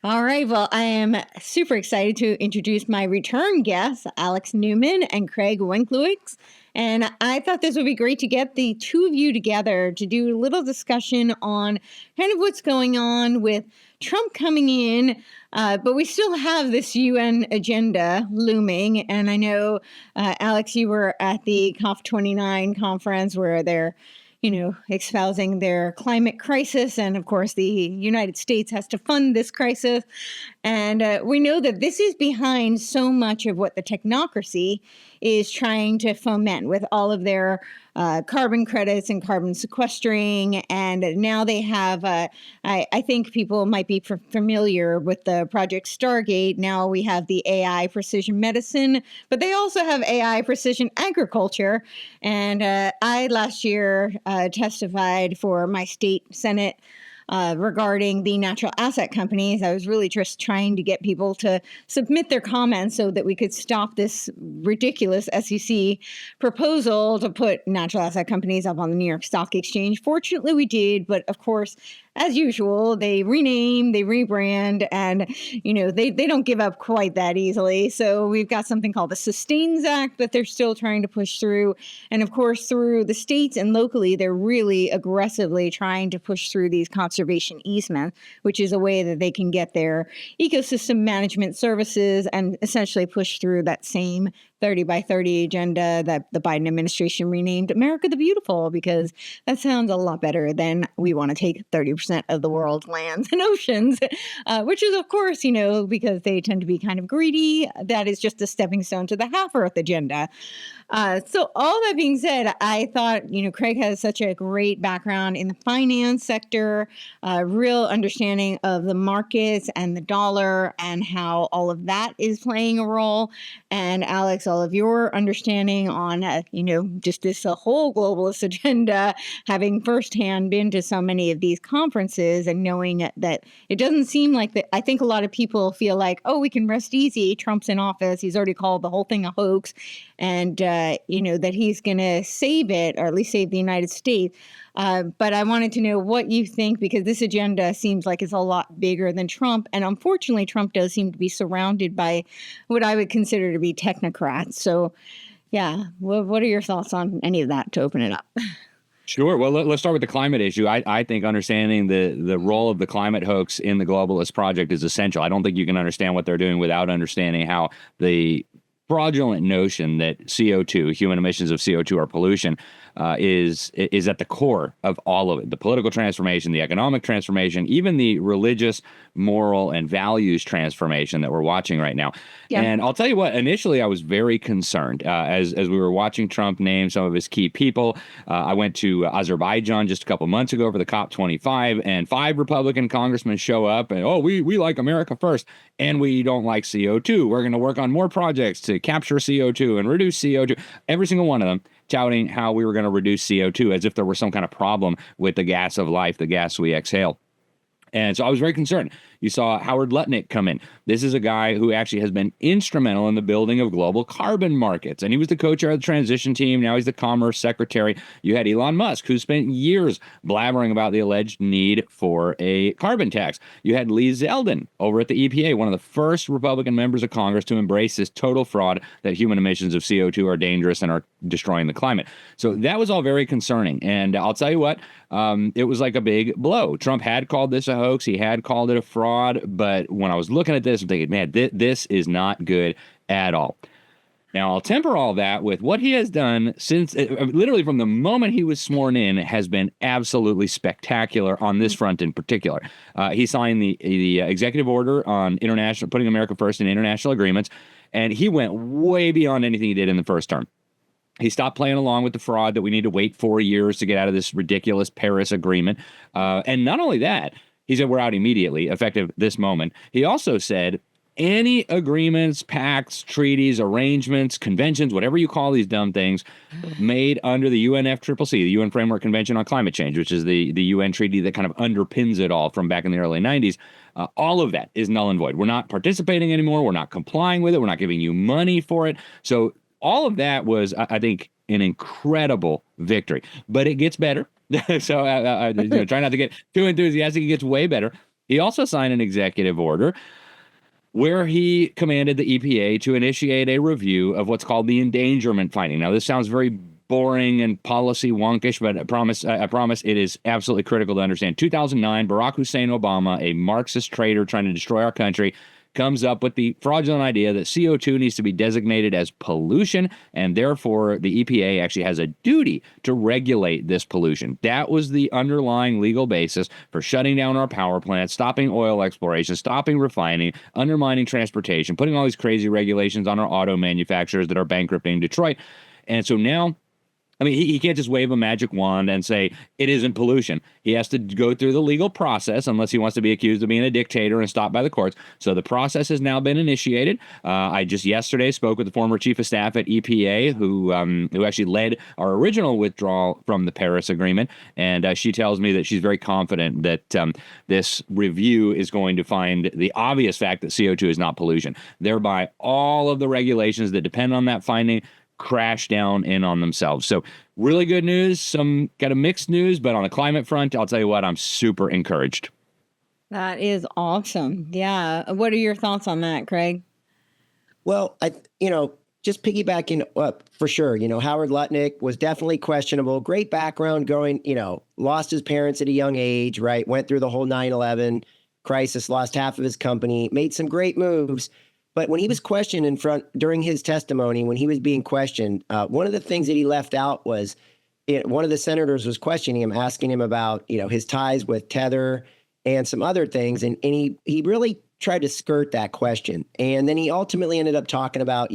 All right. Well, I am super excited to introduce my return guests, Alex Newman and Craig Wenclewicz. And I thought this would be great to get the two of you together to do a little discussion on kind of what's going on with Trump coming in. But we still have this UN agenda looming. And I know, Alex, you were at the COP29 conference where they're espousing their climate crisis. And of course, the United States has to fund this crisis. And we know that this is behind so much of what the technocracy is trying to foment with all of their carbon credits and carbon sequestering. And now they have, I think people might be familiar with the Project Stargate. Now we have the AI precision medicine, but they also have AI precision agriculture. And I last year testified for my state Senate regarding the natural asset companies. I was really just trying to get people to submit their comments so that we could stop this ridiculous SEC proposal to put natural asset companies up on the New York Stock Exchange. Fortunately, we did, but of course, as usual, they rename, they rebrand, and they don't give up quite that easily. So we've got something called the Sustains Act that they're still trying to push through. And of course, through the states and locally, they're really aggressively trying to push through these conservation easements, which is a way that they can get their ecosystem management services and essentially push through that same 30 by 30 agenda that the Biden administration renamed America the Beautiful, because that sounds a lot better than we want to take 30% of the world's lands and oceans, which is, of course, because they tend to be kind of greedy. That is just a stepping stone to the half Earth agenda. So all that being said, I thought, Craig has such a great background in the finance sector, real understanding of the markets and the dollar and how all of that is playing a role. And Alex, all of your understanding on, just this whole globalist agenda, having firsthand been to so many of these conferences and knowing that it doesn't seem like that. I think a lot of people feel like, oh, we can rest easy. Trump's in office. He's already called the whole thing a hoax. And, that he's going to save it, or at least save the United States. But I wanted to know what you think, because this agenda seems like it's a lot bigger than Trump. And unfortunately, Trump does seem to be surrounded by what I would consider to be technocrats. So, yeah, what are your thoughts on any of that to open it up? Sure. Well, let's start with the climate issue. I think understanding the role of the climate hoax in the globalist project is essential. I don't think you can understand what they're doing without understanding how the fraudulent notion that CO2, human emissions of CO2, are pollution, is at the core of all of it. The political transformation, the economic transformation, even the religious, moral, and values transformation that we're watching right now. Yeah. And I'll tell you what, initially I was very concerned as we were watching Trump name some of his key people. I went to Azerbaijan just a couple months ago for the COP25, and 5 Republican congressmen show up and, we like America first, and we don't like CO2. We're going to work on more projects to capture CO2 and reduce CO2. Every single one of them touting how we were going to reduce CO2 as if there were some kind of problem with the gas of life, the gas we exhale. And so I was very concerned. You saw Howard Lutnick come in. This is a guy who actually has been instrumental in the building of global carbon markets. And he was the co-chair of the transition team. Now he's the commerce secretary. You had Elon Musk, who spent years blabbering about the alleged need for a carbon tax. You had Lee Zeldin over at the EPA, one of the first Republican members of Congress to embrace this total fraud that human emissions of CO2 are dangerous and are destroying the climate. So that was all very concerning. And I'll tell you what, it was like a big blow. Trump had called this a hoax. He had called it a fraud. But when I was looking at this, I'm thinking, man, this is not good at all. Now, I'll temper all that with what he has done since, literally from the moment he was sworn in, has been absolutely spectacular on this front in particular. He signed the executive order on putting America first in international agreements, and he went way beyond anything he did in the first term. He stopped playing along with the fraud that we need to wait 4 years to get out of this ridiculous Paris agreement. And not only that, he said we're out immediately, effective this moment. He also said any agreements, pacts, treaties, arrangements, conventions, whatever you call these dumb things, made under the UNFCCC, the UN Framework Convention on Climate Change, which is the UN treaty that kind of underpins it all from back in the early 90s, all of that is null and void. We're not participating anymore. We're not complying with it. We're not giving you money for it. So all of that was, I think, an incredible victory. But it gets better. So try not to get too enthusiastic. It gets way better. He also signed an executive order where he commanded the EPA to initiate a review of what's called the endangerment finding. Now, this sounds very boring and policy wonkish, but I promise it is absolutely critical to understand. 2009, Barack Hussein Obama, a Marxist traitor trying to destroy our country, comes up with the fraudulent idea that CO2 needs to be designated as pollution, and therefore the EPA actually has a duty to regulate this pollution. That was the underlying legal basis for shutting down our power plants, stopping oil exploration, stopping refining, undermining transportation, putting all these crazy regulations on our auto manufacturers that are bankrupting Detroit. And so now, I mean, he can't just wave a magic wand and say it isn't pollution. He has to go through the legal process unless he wants to be accused of being a dictator and stopped by the courts. So the process has now been initiated. I just yesterday spoke with the former chief of staff at EPA who actually led our original withdrawal from the Paris Agreement. And she tells me that she's very confident that this review is going to find the obvious fact that CO2 is not pollution. Thereby, all of the regulations that depend on that finding crash down in on themselves. So really good news, some kind of mixed news, but on the climate front, I'll tell you what, I'm super encouraged. That is awesome. Yeah. What are your thoughts on that, Craig? Well, just piggybacking up for sure. Howard Lutnick was definitely questionable. Great background going, lost his parents at a young age, right? Went through the whole 9/11 crisis, lost half of his company, made some great moves. But when he was questioned during his testimony, when he was being questioned, one of the things that he left out was one of the senators was questioning him, asking him about, his ties with Tether and some other things. And he really tried to skirt that question. And then he ultimately ended up talking about,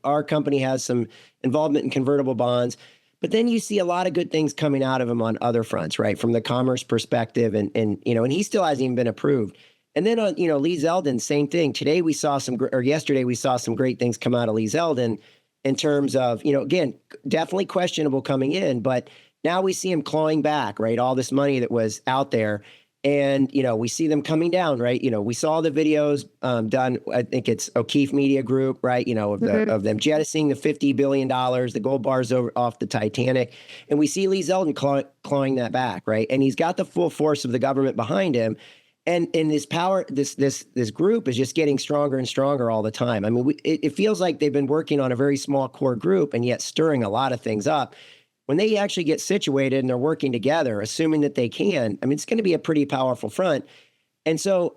our company has some involvement in convertible bonds. But then you see a lot of good things coming out of him on other fronts, right? From the commerce perspective and he still hasn't even been approved. And then on, Lee Zeldin, same thing. Yesterday we saw some great things come out of Lee Zeldin in terms of, again, definitely questionable coming in, but now we see him clawing back, right? All this money that was out there. And, we see them coming down, right? We saw the videos done, I think it's O'Keefe Media Group, right? Of them jettisoning the $50 billion, the gold bars off the Titanic. And we see Lee Zeldin clawing that back, right? And he's got the full force of the government behind him. And this power, this group is just getting stronger and stronger all the time. I mean, it feels like they've been working on a very small core group and yet stirring a lot of things up. When they actually get situated and they're working together, assuming that they can, I mean, it's going to be a pretty powerful front. And so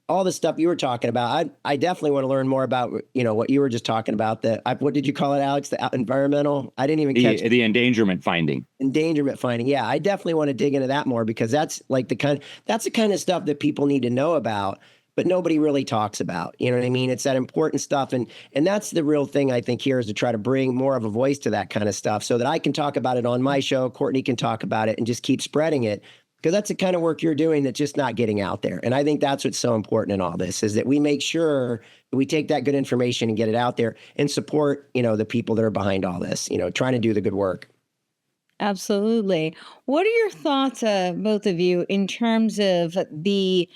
all the stuff you were talking about, I definitely want to learn more about, what you were just talking about. What did you call it, Alex? The environmental? I didn't even catch the endangerment finding. Endangerment finding. Yeah, I definitely want to dig into that more because that's the kind of stuff that people need to know about, but nobody really talks about. You know what I mean? It's that important stuff. And that's the real thing, I think, here is to try to bring more of a voice to that kind of stuff so that I can talk about it on my show. Courtenay can talk about it and just keep spreading it. Because that's the kind of work you're doing that's just not getting out there. And I think that's what's so important in all this is that we make sure that we take that good information and get it out there and support, the people that are behind all this, trying to do the good work. Absolutely. What are your thoughts, both of you, in terms of the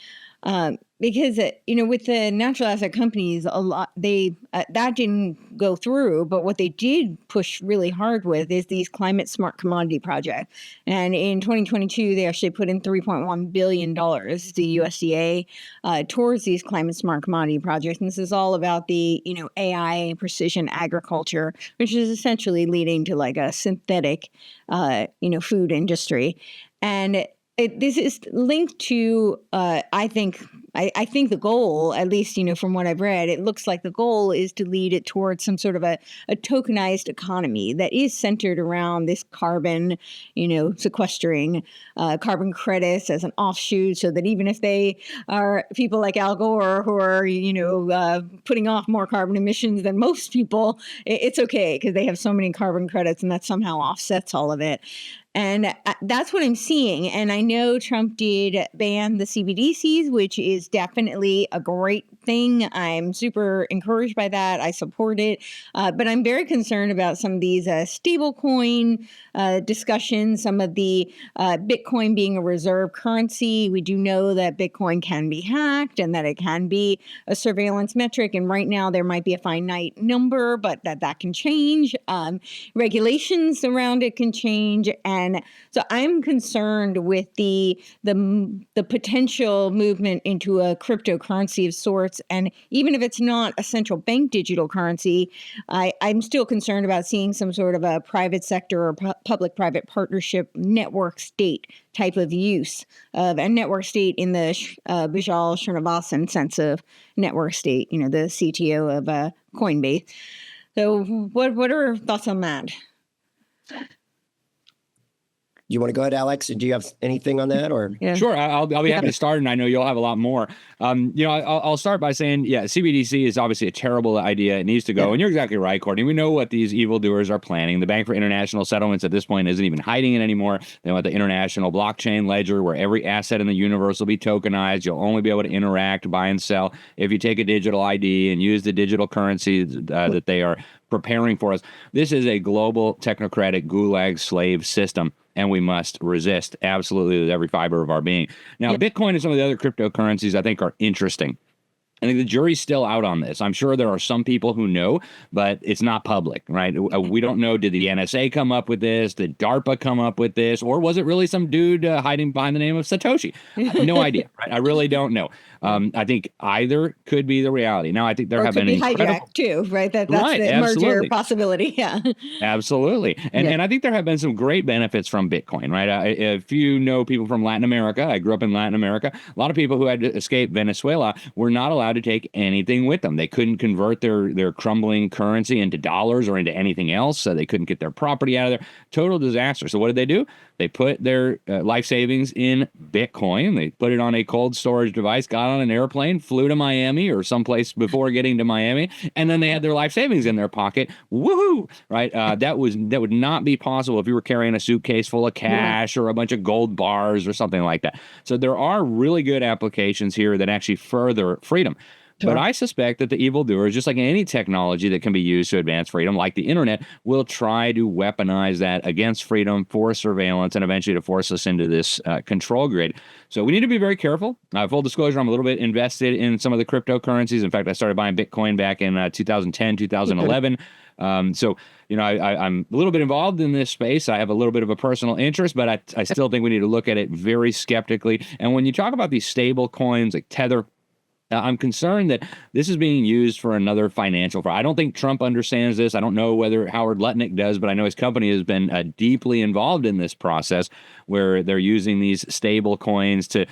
because with the natural asset companies, a lot that didn't go through. But what they did push really hard with is these climate smart commodity projects. And in 2022, they actually put in $3.1 billion, the USDA, towards these climate smart commodity projects. And this is all about the AI precision agriculture, which is essentially leading to like a synthetic food industry. And this is linked to, I think the goal, at least, from what I've read, it looks like the goal is to lead it towards some sort of a tokenized economy that is centered around this carbon, sequestering carbon credits as an offshoot so that even if they are people like Al Gore who are, putting off more carbon emissions than most people, it's okay because they have so many carbon credits and that somehow offsets all of it. And that's what I'm seeing. And I know Trump did ban the CBDCs, which is definitely a great thing. I'm super encouraged by that. I support it. But I'm very concerned about some of these stablecoin discussions, some of the Bitcoin being a reserve currency. We do know that Bitcoin can be hacked and that it can be a surveillance metric. And right now there might be a finite number, but that can change. Regulations around it can change. And so I'm concerned with the potential movement into a cryptocurrency of sorts. And even if it's not a central bank digital currency, I'm still concerned about seeing some sort of a private sector or public-private partnership network state type of use of a network state in the Vishal Srinivasan sense of network state, the CTO of Coinbase. So what are your thoughts on that? You want to go ahead, Alex? Do you have anything on that, or? Yeah. Sure, I'll be happy to start, and I know you'll have a lot more. I'll start by saying, CBDC is obviously a terrible idea. It needs to go, and you're exactly right, Courtney. We know what these evildoers are planning. The Bank for International Settlements at this point isn't even hiding it anymore. They want the international blockchain ledger where every asset in the universe will be tokenized. You'll only be able to interact, buy and sell if you take a digital ID and use the digital currency that they are preparing for us. This is a global technocratic gulag slave system, and we must resist absolutely with every fiber of our being. Now, Bitcoin and some of the other cryptocurrencies I think are interesting. I think the jury's still out on this. I'm sure there are some people who know, but it's not public, right? We don't know. Did the NSA come up with this? Did DARPA come up with this? Or was it really some dude hiding behind the name of Satoshi? I have no idea, right? I really don't know. I think either could be the reality. Now, I think there have been hijacked too, right? That's right, the absolutely. merger possibility. Yeah, absolutely. And I think there have been some great benefits from Bitcoin, right? If you know people from Latin America, I grew up in Latin America. A lot of people who had to escape Venezuela were not allowed to take anything with them. They couldn't convert their crumbling currency into dollars or into anything else. So they couldn't get their property out of there. Total disaster. So what did they do? They put their life savings in Bitcoin. They put it on a cold storage device, got on an airplane, flew to Miami or someplace before getting to Miami, and then they had their life savings in their pocket. Woohoo! Right? That would not be possible if you were carrying a suitcase full of cash or a bunch of gold bars or something like that. So there are really good applications here that actually further freedom. But I suspect that the evildoers, just like any technology that can be used to advance freedom, like the internet, will try to weaponize that against freedom for surveillance and eventually to force us into this control grid. So we need to be very careful. Full disclosure, I'm a little bit invested in some of the cryptocurrencies. In fact, I started buying Bitcoin back in 2010, 2011. I'm a little bit involved in this space. I have a little bit of a personal interest, but I still think we need to look at it very skeptically. And when you talk about these stable coins like Tether, I'm concerned that this is being used for another financial fraud. I don't think Trump understands this. I don't know whether Howard Lutnick does, but I know his company has been deeply involved in this process where they're using these stable coins to,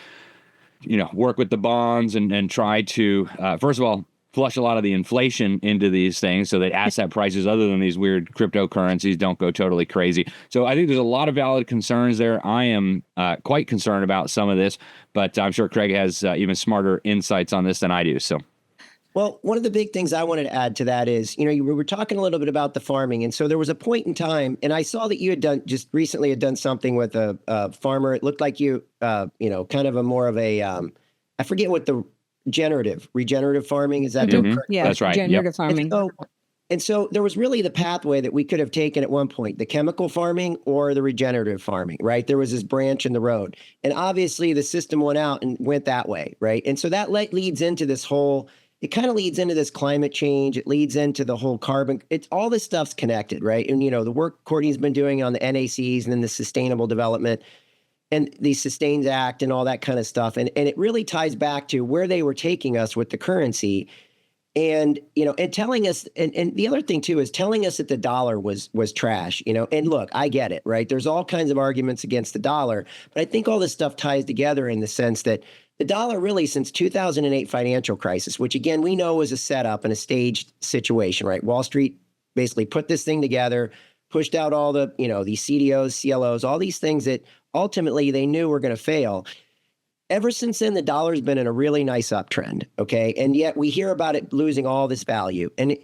work with the bonds and try to, first of all, flush a lot of the inflation into these things so that asset prices other than these weird cryptocurrencies don't go totally crazy. So I think there's a lot of valid concerns there. I am quite concerned about some of this, but I'm sure Craig has even smarter insights on this than I do. So. Well, one of the big things I wanted to add to that is, we were talking a little bit about the farming. And so there was a point in time, and I saw that you had done something with a farmer. It looked like you, kind of a more of a, I forget what the regenerative farming, is that correct? Yeah, that's right. Regenerative farming. And so there was really the pathway that we could have taken at one point, the chemical farming or the regenerative farming, right? There was this branch in the road. And obviously the system went out and went that way, right? And so that leads into this whole, it kind of leads into this climate change. It leads into the whole carbon. It's all this stuff's connected, right? And, the work Courtney's been doing on the NACs and then the sustainable development and the Sustains Act and all that kind of stuff. And it really ties back to where they were taking us with the currency. And, and telling us, and the other thing too, is telling us that the dollar was trash, and look, I get it, right? There's all kinds of arguments against the dollar, but I think all this stuff ties together in the sense that the dollar really, since 2008 financial crisis, which again, we know was a setup and a staged situation, right? Wall Street basically put this thing together, pushed out all the, these CDOs, CLOs, all these things that ultimately they knew were going to fail. Ever since then, the dollar's been in a really nice uptrend, okay? And yet we hear about it losing all this value. And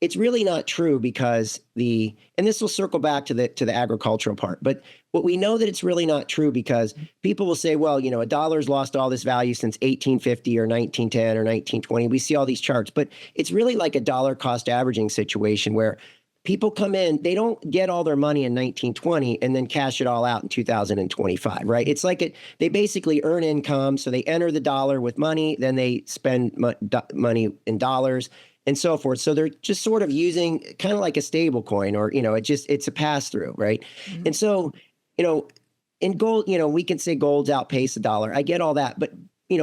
it's really not true because and this will circle back to the agricultural part, but what we know that it's really not true because people will say, well, a dollar's lost all this value since 1850 or 1910 or 1920. We see all these charts, but it's really like a dollar cost averaging situation where people come in, they don't get all their money in 1920 and then cash it all out in 2025, right? It's like they basically earn income. So they enter the dollar with money, then they spend money in dollars and so forth. So they're just sort of using kind of like a stable coin or, it's a pass through, right? Mm-hmm. And so, in gold, we can say gold's outpaced the dollar. I get all that. But,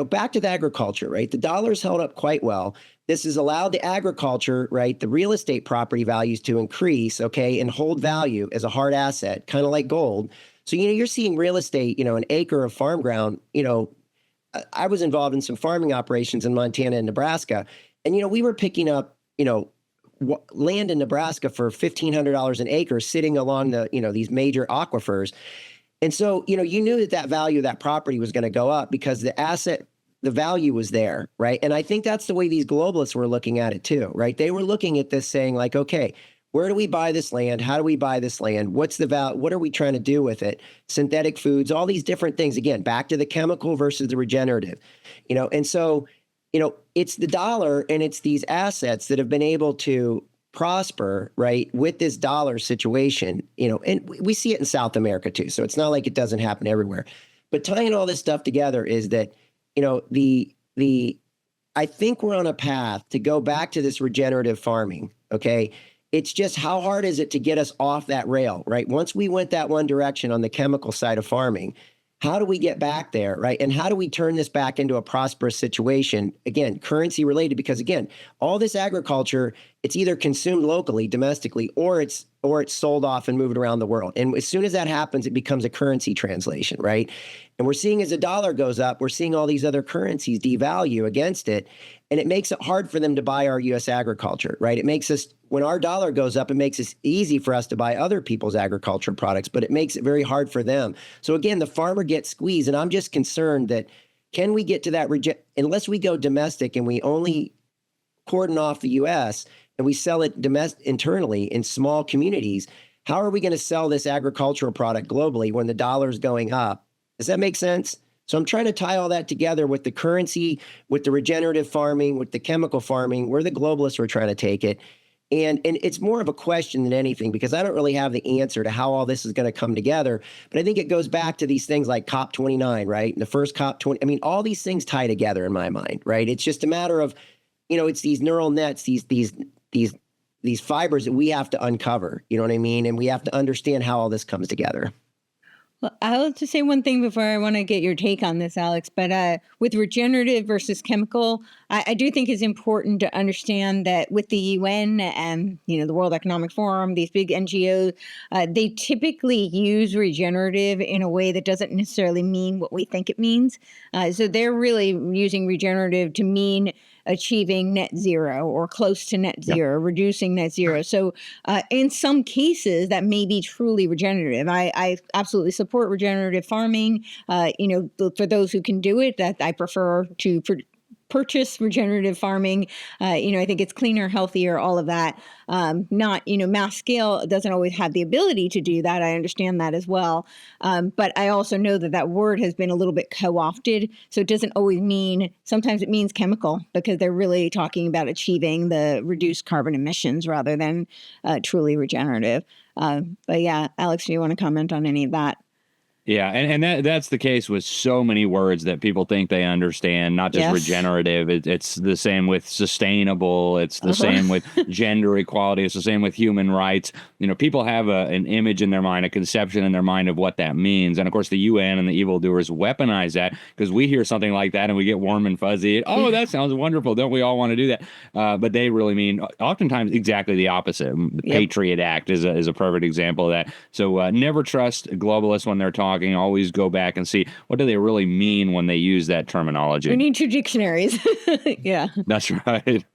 back to the agriculture, right? The dollar's held up quite well. This has allowed the agriculture, right, the real estate property values to increase, okay, and hold value as a hard asset, kind of like gold. So, you're seeing real estate, an acre of farm ground, I was involved in some farming operations in Montana and Nebraska. And, we were picking up, land in Nebraska for $1,500 an acre sitting along the, these major aquifers. And so, you knew that value of that property was going to go up because the value was there, right? And I think that's the way these globalists were looking at it too, right? They were looking at this saying like, okay, where do we buy this land? How do we buy this land? What's the value? What are we trying to do with it? Synthetic foods, all these different things. Again, back to the chemical versus the regenerative, and so, it's the dollar and it's these assets that have been able to prosper, right, with this dollar situation, and we see it in South America too. So it's not like it doesn't happen everywhere. But tying all this stuff together is that, I think we're on a path to go back to this regenerative farming, okay? It's just how hard is it to get us off that rail, right? Once we went that one direction on the chemical side of farming, how do we get back there, right? And how do we turn this back into a prosperous situation? Again, currency related, because again, all this agriculture, it's either consumed locally, domestically, or it's sold off and moved around the world. And as soon as that happens, it becomes a currency translation, right? And we're seeing as the dollar goes up, we're seeing all these other currencies devalue against it. And it makes it hard for them to buy our U.S. agriculture, right? It makes us, when our dollar goes up, it makes it easy for us to buy other people's agriculture products, but it makes it very hard for them. So again, the farmer gets squeezed. And I'm just concerned that can we get to that, unless we go domestic and we only cordon off the U.S. and we sell it internally in small communities, how are we going to sell this agricultural product globally when the dollar is going up? Does that make sense? So I'm trying to tie all that together with the currency, with the regenerative farming, with the chemical farming, where the globalists were trying to take it. And it's more of a question than anything, because I don't really have the answer to how all this is going to come together. But I think it goes back to these things like COP29, right? And the first COP20. I mean, all these things tie together in my mind, right? It's just a matter of, it's these neural nets, these fibers that we have to uncover, you know what I mean? And we have to understand how all this comes together. Well, I'll just say one thing before I want to get your take on this, Alex. But with regenerative versus chemical, I do think it's important to understand that with the UN and the World Economic Forum, these big NGOs, they typically use regenerative in a way that doesn't necessarily mean what we think it means. So they're really using regenerative to mean achieving net zero or close to net zero, reducing net zero. So in some cases, that may be truly regenerative. I absolutely support regenerative farming. For those who can do it, that I prefer to purchase regenerative farming. I think it's cleaner, healthier, all of that. Not, mass scale doesn't always have the ability to do that. I understand that as well. But I also know that word has been a little bit co-opted. So it doesn't always mean, sometimes it means chemical, because they're really talking about achieving the reduced carbon emissions rather than truly regenerative. But yeah, Alex, do you want to comment on any of that? Yeah, and that's the case with so many words that people think they understand, not just regenerative. It's the same with sustainable. It's the same with gender equality. It's the same with human rights. People have an image in their mind, a conception in their mind of what that means. And of course, the UN and the evildoers weaponize that, because we hear something like that and we get warm and fuzzy. Oh, that sounds wonderful. Don't we all want to do that? But they really mean oftentimes exactly the opposite. The Patriot Act is a perfect example of that. So never trust globalists when they're talking. Always go back and see what do they really mean when they use that terminology. We need two dictionaries. Yeah, that's right.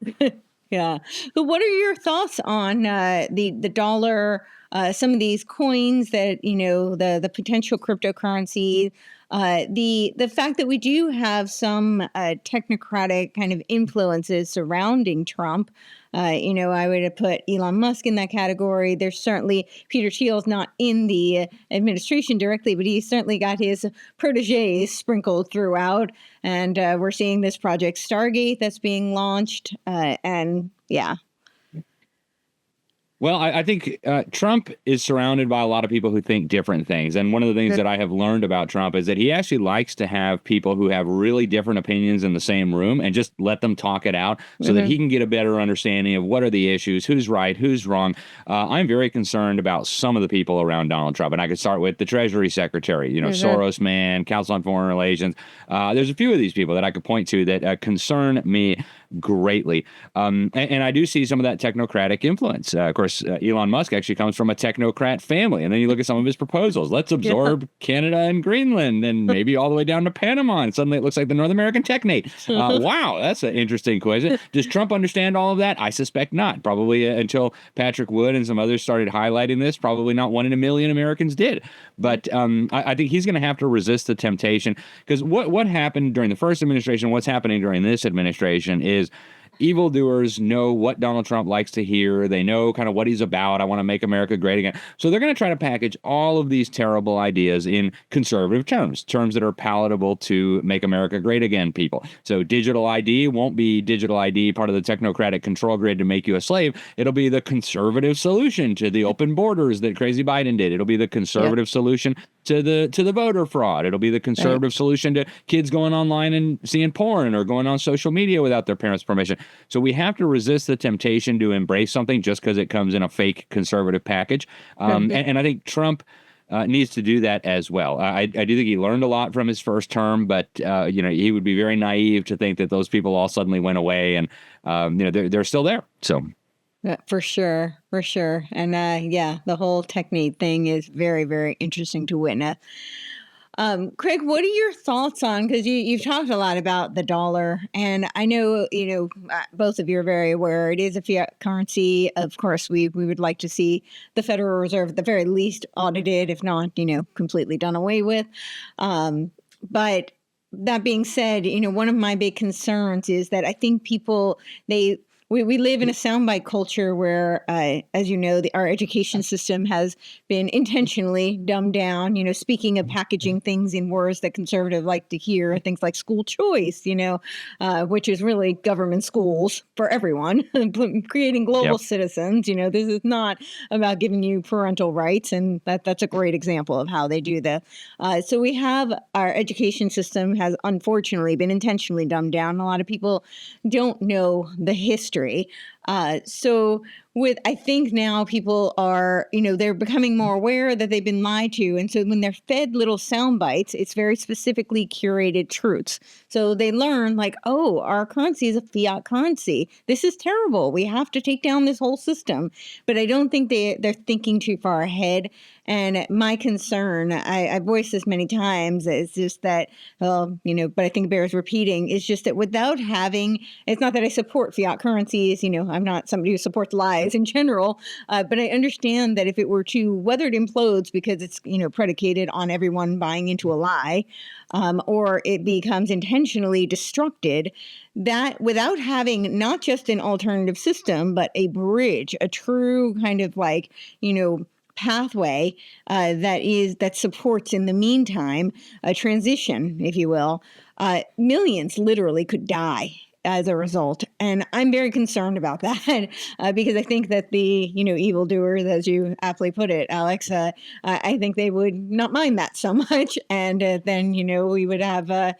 Yeah. But what are your thoughts on the dollar? Some of these coins that the potential cryptocurrency. The fact that we do have some technocratic kind of influences surrounding Trump. I would have put Elon Musk in that category. There's certainly Peter Thiel's not in the administration directly, but he's certainly got his proteges sprinkled throughout. And we're seeing this Project Stargate that's being launched. And yeah. Well, I think Trump is surrounded by a lot of people who think different things. And one of the things that I have learned about Trump is that he actually likes to have people who have really different opinions in the same room and just let them talk it out so that he can get a better understanding of what are the issues, who's right, who's wrong. I'm very concerned about some of the people around Donald Trump. And I could start with the Treasury Secretary, Soros man, Council on Foreign Relations. There's a few of these people that I could point to that concern me greatly. And I do see some of that technocratic influence. Of course, Elon Musk actually comes from a technocrat family. And then you look at some of his proposals. Let's absorb Canada and Greenland and maybe all the way down to Panama. And suddenly it looks like the North American technate. Wow, that's an interesting question. Does Trump understand all of that? I suspect not. Probably until Patrick Wood and some others started highlighting this, probably not 1 in a million Americans did. But I think he's going to have to resist the temptation, because what happened during the first administration, what's happening during this administration is evildoers know what Donald Trump likes to hear. They know kind of what he's about. I want to make America great again. So they're going to try to package all of these terrible ideas in conservative terms that are palatable to make America great again people. So digital ID won't be digital ID, part of the technocratic control grid to make you a slave. It'll be the conservative solution to the open borders that crazy Biden did. It'll be the conservative solution to the voter fraud. It'll be the conservative solution to kids going online and seeing porn or going on social media without their parents' permission. So we have to resist the temptation to embrace something just because it comes in a fake conservative package. And I think Trump needs to do that as well. I do think he learned a lot from his first term, but he would be very naive to think that those people all suddenly went away, and they're still there. So. For sure. And the whole technique thing is very, very interesting to witness. Craig, what are your thoughts on, because you've talked a lot about the dollar, and I know, both of you are very aware it is a fiat currency. Of course, we would like to see the Federal Reserve at the very least audited, if not, completely done away with. But that being said, one of my big concerns is that I think people, we live in a soundbite culture where, as you know, our education system has been intentionally dumbed down. Speaking of packaging things in words that conservatives like to hear, things like school choice, which is really government schools for everyone, creating global citizens. This is not about giving you parental rights, and that's a great example of how they do that. So we have our education system has unfortunately been intentionally dumbed down. A lot of people don't know the history. I think now people are, they're becoming more aware that they've been lied to. And so when they're fed little sound bites, it's very specifically curated truths. So they learn our currency is a fiat currency. This is terrible. We have to take down this whole system. But I don't think they're thinking too far ahead. And my concern, I voiced this many times, is just that, but I think it bears repeating, is just that without having, it's not that I support fiat currencies, I'm not somebody who supports lies in general, but I understand that if it were to, whether it implodes because it's, predicated on everyone buying into a lie, or it becomes intentionally destructed, that without having not just an alternative system, but a bridge, a true kind of pathway that supports in the meantime a transition, if you will, millions literally could die as a result. And I'm very concerned about that because I think that the, evildoers, as you aptly put it, Alex, I think they would not mind that so much. And then, we would have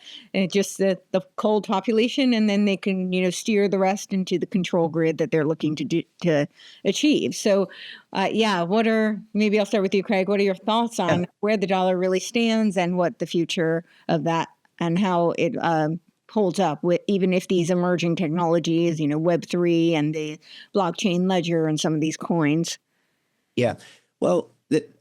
just the cold population, and then they can, steer the rest into the control grid that they're looking to achieve. So, maybe I'll start with you, Craig. What are your thoughts on where the dollar really stands and what the future of that and how it holds up with, even if these emerging technologies, Web3 and the blockchain ledger and some of these coins? Yeah. Well,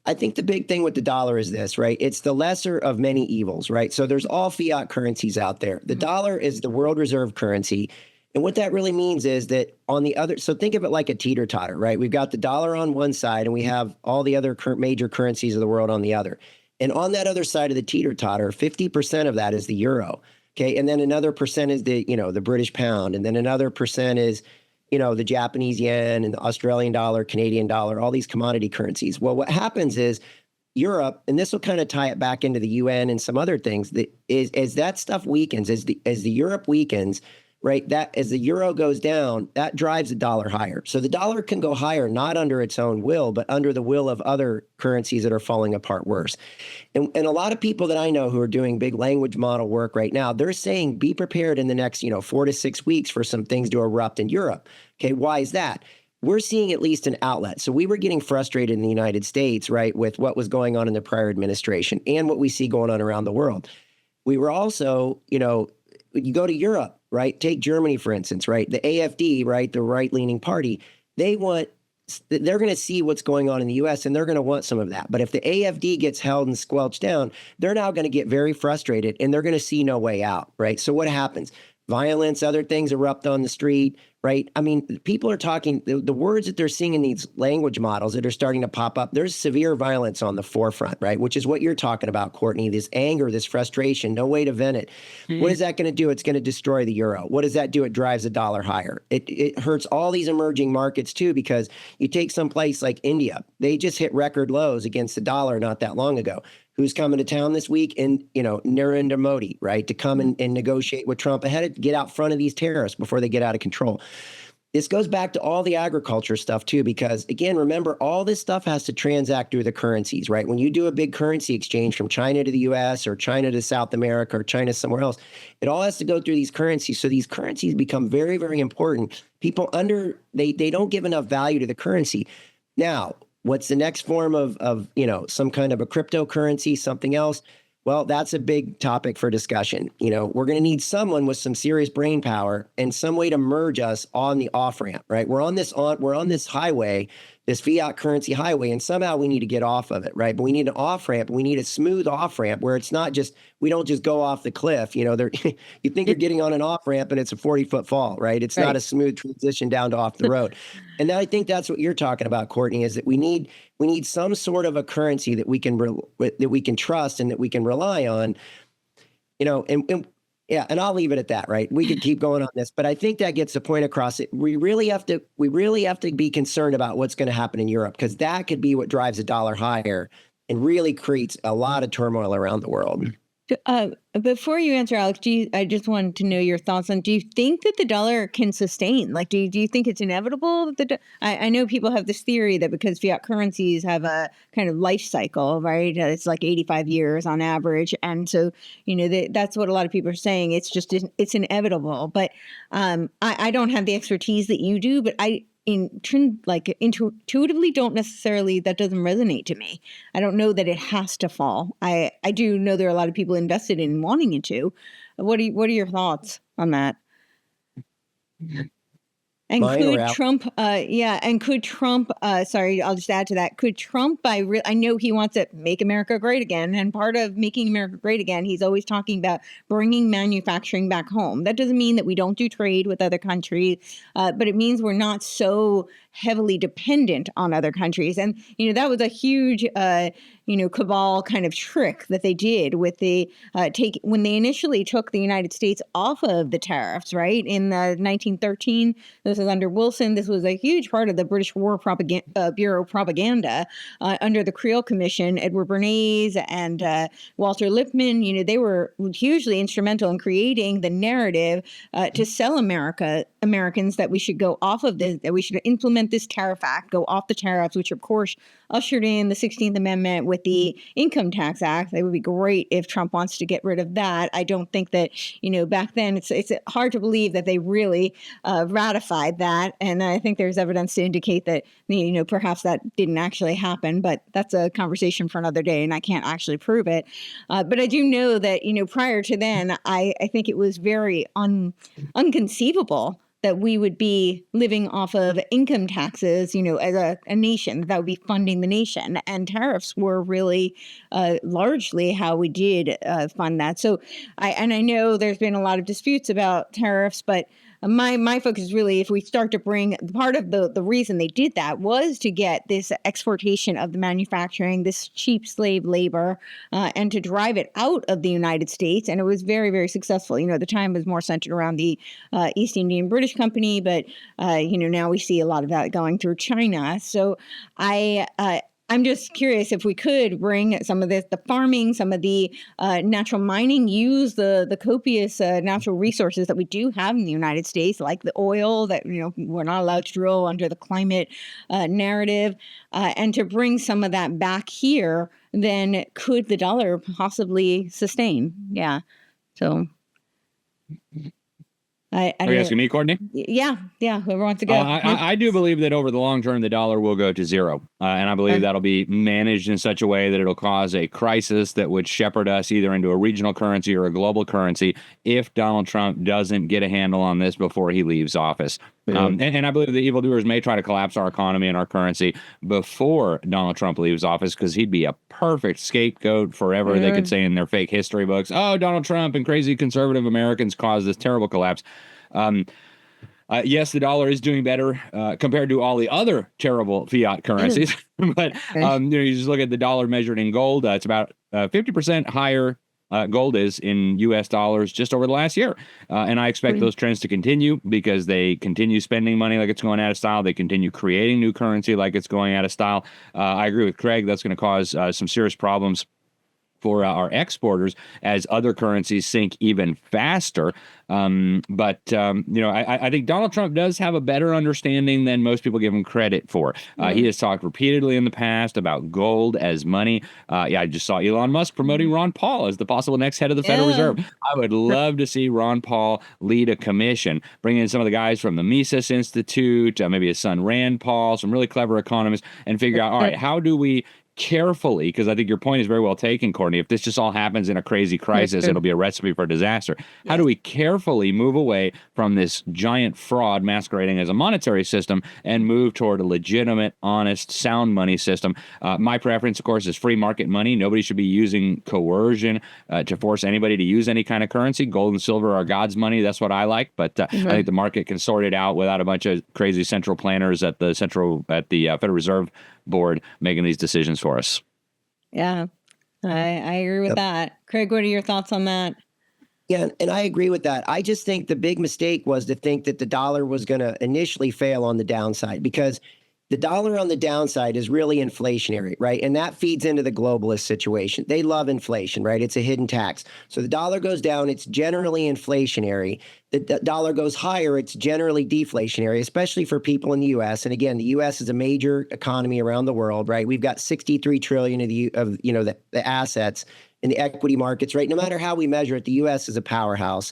I think the big thing with the dollar is this, right? It's the lesser of many evils, right? So there's all fiat currencies out there. The dollar is the world reserve currency. And what that really means is that on the other, so think of it like a teeter-totter, right? We've got the dollar on one side and we have all the other major currencies of the world on the other. And on that other side of the teeter-totter, 50% of that is the euro. Okay. And then another percent is the British pound. And then another percent is, the Japanese yen and the Australian dollar, Canadian dollar, all these commodity currencies. Well, what happens is Europe, and this will kind of tie it back into the UN and some other things, that is as that stuff weakens, as the Europe weakens, right? That as the euro goes down, that drives the dollar higher. So the dollar can go higher, not under its own will, but under the will of other currencies that are falling apart worse. And a lot of people that I know who are doing big language model work right now, they're saying be prepared in the next, 4 to 6 weeks for some things to erupt in Europe. Okay, why is that? We're seeing at least an outlet. So we were getting frustrated in the United States, right, with what was going on in the prior administration and what we see going on around the world. We were also, you go to Europe, right? Take Germany, for instance, right? The AfD, right? The right-leaning party, they're going to see what's going on in the U.S. and they're going to want some of that. But if the AfD gets held and squelched down, they're now going to get very frustrated and they're going to see no way out, right? So what happens? Violence, other things erupt on the street, right? I mean, people are talking, the words that they're seeing in these language models that are starting to pop up, there's severe violence on the forefront, right? Which is what you're talking about, Courtenay, this anger, this frustration, no way to vent it. Mm-hmm. What is that going to do? It's going to destroy the euro. What does that do? It drives the dollar higher. It hurts all these emerging markets too, because you take some place like India, they just hit record lows against the dollar not that long ago. Who's coming to town this week? And, Narendra Modi, right, to come and negotiate with Trump ahead of get out front of these tariffs before they get out of control. This goes back to all the agriculture stuff, too, because, again, remember, all this stuff has to transact through the currencies, right? When you do a big currency exchange from China to the U.S. or China to South America or China somewhere else, it all has to go through these currencies. So these currencies become very, very important. People they don't give enough value to the currency. Now, what's the next form of some kind of a cryptocurrency, something else? Well, that's a big topic for discussion. We're going to need someone with some serious brain power and some way to merge us on the off ramp, right? We're on this highway, this fiat currency highway, and somehow we need to get off of it, right? But we need an off ramp. We need a smooth off ramp where it's not just, we don't just go off the cliff. You think you're getting on an off ramp and it's a 40-foot fall, right? It's not a smooth transition down to off the road. And I think that's what you're talking about, Courtenay, is that we need some sort of a currency that we can trust and that we can rely on, and I'll leave it at that, right? We could keep going on this, but I think that gets the point across. We really have to be concerned about what's going to happen in Europe, because that could be what drives the dollar higher and really creates a lot of turmoil around the world. Before you answer, Alex, I just wanted to know your thoughts on, do you think that the dollar can sustain? Like, do you think it's inevitable? I know people have this theory that because fiat currencies have a kind of life cycle, right? It's like 85 years on average. And so, that's what a lot of people are saying. It's inevitable. But I don't have the expertise that you do, but intuitively don't necessarily, that doesn't resonate to me. I don't know that it has to fall. I do know there are a lot of people invested in wanting it to. What are your thoughts on that? And could Trump, sorry, I'll just add to that. Could Trump, I know he wants to make America great again. And part of making America great again, he's always talking about bringing manufacturing back home. That doesn't mean that we don't do trade with other countries, but it means we're not so heavily dependent on other countries. And, that was a huge, cabal kind of trick that they did with when they initially took the United States off of the tariffs, right? In 1913, this is under Wilson. This was a huge part of the British War Bureau propaganda under the Creel Commission. Edward Bernays and Walter Lippmann, they were hugely instrumental in creating the narrative to sell Americans that we should go off of this, that we should implement this tariff act, go off the tariffs, which of course ushered in the 16th Amendment with the Income Tax Act. It would be great if Trump wants to get rid of that. I don't think that, back then it's hard to believe that they really ratified that. And I think there's evidence to indicate that, perhaps that didn't actually happen, but that's a conversation for another day and I can't actually prove it. But I do know that, prior to then, I think it was very unconceivable that we would be living off of income taxes, as a nation, that would be funding the nation. And tariffs were really largely how we did fund that. So I know there's been a lot of disputes about tariffs, but my focus is really, if we start to bring part of the reason they did that was to get this exportation of the manufacturing, this cheap slave labor, and to drive it out of the United States. And it was very, very successful. You know, the time was more centered around the East Indian British Company, but now we see a lot of that going through China. So I'm just curious if we could bring some of this, the farming, some of the natural mining, use the copious natural resources that we do have in the United States, like the oil that, we're not allowed to drill under the climate narrative, and to bring some of that back here, then could the dollar possibly sustain? Yeah. So. Are you asking me, Courtney? Yeah. Whoever wants to go. I do believe that over the long term, the dollar will go to zero. And I believe that'll be managed in such a way that it'll cause a crisis that would shepherd us either into a regional currency or a global currency if Donald Trump doesn't get a handle on this before he leaves office. And I believe the evildoers may try to collapse our economy and our currency before Donald Trump leaves office, because he'd be a perfect scapegoat forever. They could say in their fake history books, oh, Donald Trump and crazy conservative Americans caused this terrible collapse. Yes, the dollar is doing better compared to all the other terrible fiat currencies. But you just look at the dollar measured in gold. It's about 50% higher. Gold is in U.S. dollars just over the last year. And I expect those trends to continue because they continue spending money like it's going out of style. They continue creating new currency like it's going out of style. I agree with Craig. That's going to cause some serious problems for our exporters as other currencies sink even faster. But I think Donald Trump does have a better understanding than most people give him credit for. He has talked repeatedly in the past about gold as money. I just saw Elon Musk promoting Ron Paul as the possible next head of the Federal Reserve. I would love to see Ron Paul lead a commission, bring in some of the guys from the Mises Institute, maybe his son Rand Paul, some really clever economists, and figure out, all right, how do we carefully, because I think your point is very well taken, Courtney. If this just all happens in a crazy crisis, it'll be a recipe for disaster. How do we carefully move away from this giant fraud masquerading as a monetary system and move toward a legitimate, honest, sound money system? My preference, of course, is free market money. Nobody should be using coercion to force anybody to use any kind of currency. Gold and silver are God's money. That's what I like. But I think the market can sort it out without a bunch of crazy central planners at the Federal Reserve Board making these decisions for us. Yeah, I agree with that. Craig, what are your thoughts on that? Yeah, and I agree with that. I just think the big mistake was to think that the dollar was going to initially fail on the downside, because the dollar on the downside is really inflationary, right? And that feeds into the globalist situation. They love inflation, right? It's a hidden tax. So the dollar goes down, it's generally inflationary. The dollar goes higher, it's generally deflationary, especially for people in the U.S. And again, the U.S. is a major economy around the world, right? We've got 63 trillion of the assets in the equity markets, right? No matter how we measure it, the U.S. is a powerhouse.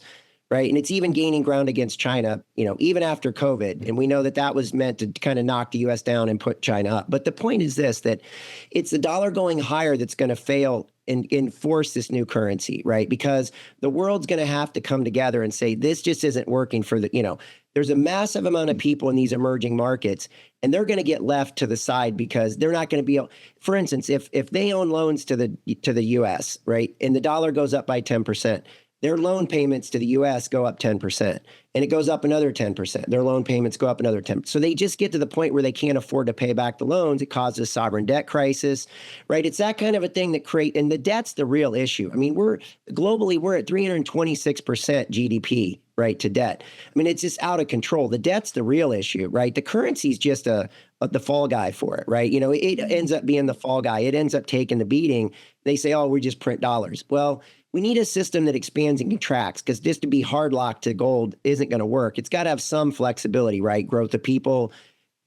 Right. And it's even gaining ground against China, even after COVID. And we know that was meant to kind of knock the U.S. down and put China up. But the point is this, that it's the dollar going higher that's going to fail and enforce this new currency, right? Because the world's going to have to come together and say, this just isn't working for there's a massive amount of people in these emerging markets, and they're going to get left to the side because they're not going to be able, for instance, if they own loans to the U.S., right, and the dollar goes up by 10%, their loan payments to the U.S. go up 10%, and it goes up another 10%. Their loan payments go up another 10%. So they just get to the point where they can't afford to pay back the loans. It causes a sovereign debt crisis, right? It's that kind of a thing that and the debt's the real issue. I mean, globally, we're at 326% GDP, right, to debt. I mean, it's just out of control. The debt's the real issue, right? The currency's just the fall guy for it, right? It ends up being the fall guy. It ends up taking the beating. They say, oh, we just print dollars. Well, we need a system that expands and contracts, because just to be hard locked to gold isn't going to work. It's got to have some flexibility, right? Growth of people,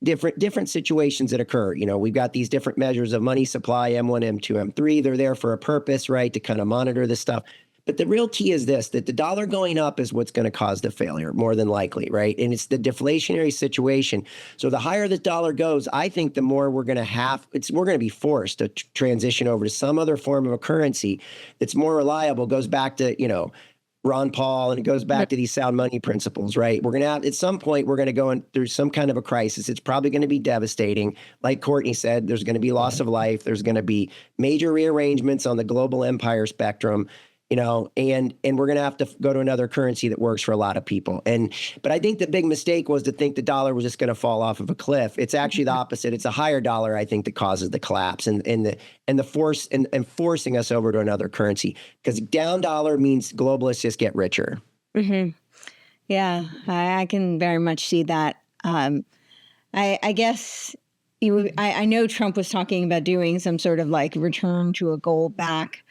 different situations that occur. We've got these different measures of money supply, M1, M2, M3. They're there for a purpose, right? To kind of monitor this stuff. But the real key is this, that the dollar going up is what's going to cause the failure, more than likely, right? And it's the deflationary situation. So the higher the dollar goes, I think the more we're going to be forced to transition over to some other form of a currency that's more reliable, goes back to, Ron Paul, and it goes back to these sound money principles, right? We're going to have, at some point, we're going to go through some kind of a crisis. It's probably going to be devastating. Like Courtney said, there's going to be loss of life. There's going to be major rearrangements on the global empire spectrum. and we're going to have to go to another currency that works for a lot of people. But I think the big mistake was to think the dollar was just going to fall off of a cliff. It's actually the opposite. It's a higher dollar, I think, that causes the collapse and the force and forcing us over to another currency, because down dollar means globalists just get richer. Mm-hmm. Yeah, I can very much see that. I guess I know Trump was talking about doing some sort of like return to a gold back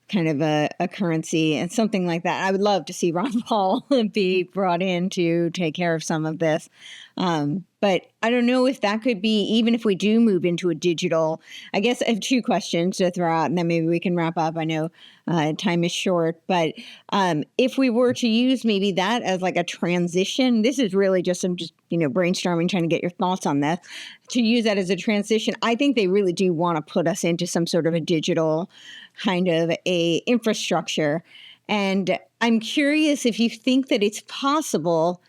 kind of a currency and something like that. I would love to see Ron Paul be brought in to take care of some of this. But I don't know if that could be, even if we do move into a digital. I guess I have two questions to throw out, and then maybe we can wrap up. I know time is short, but if we were to use maybe that as like a transition, this is really just some brainstorming, trying to get your thoughts on this. To use that as a transition, I think they really do want to put us into some sort of a digital kind of a infrastructure. And I'm curious if you think that it's possible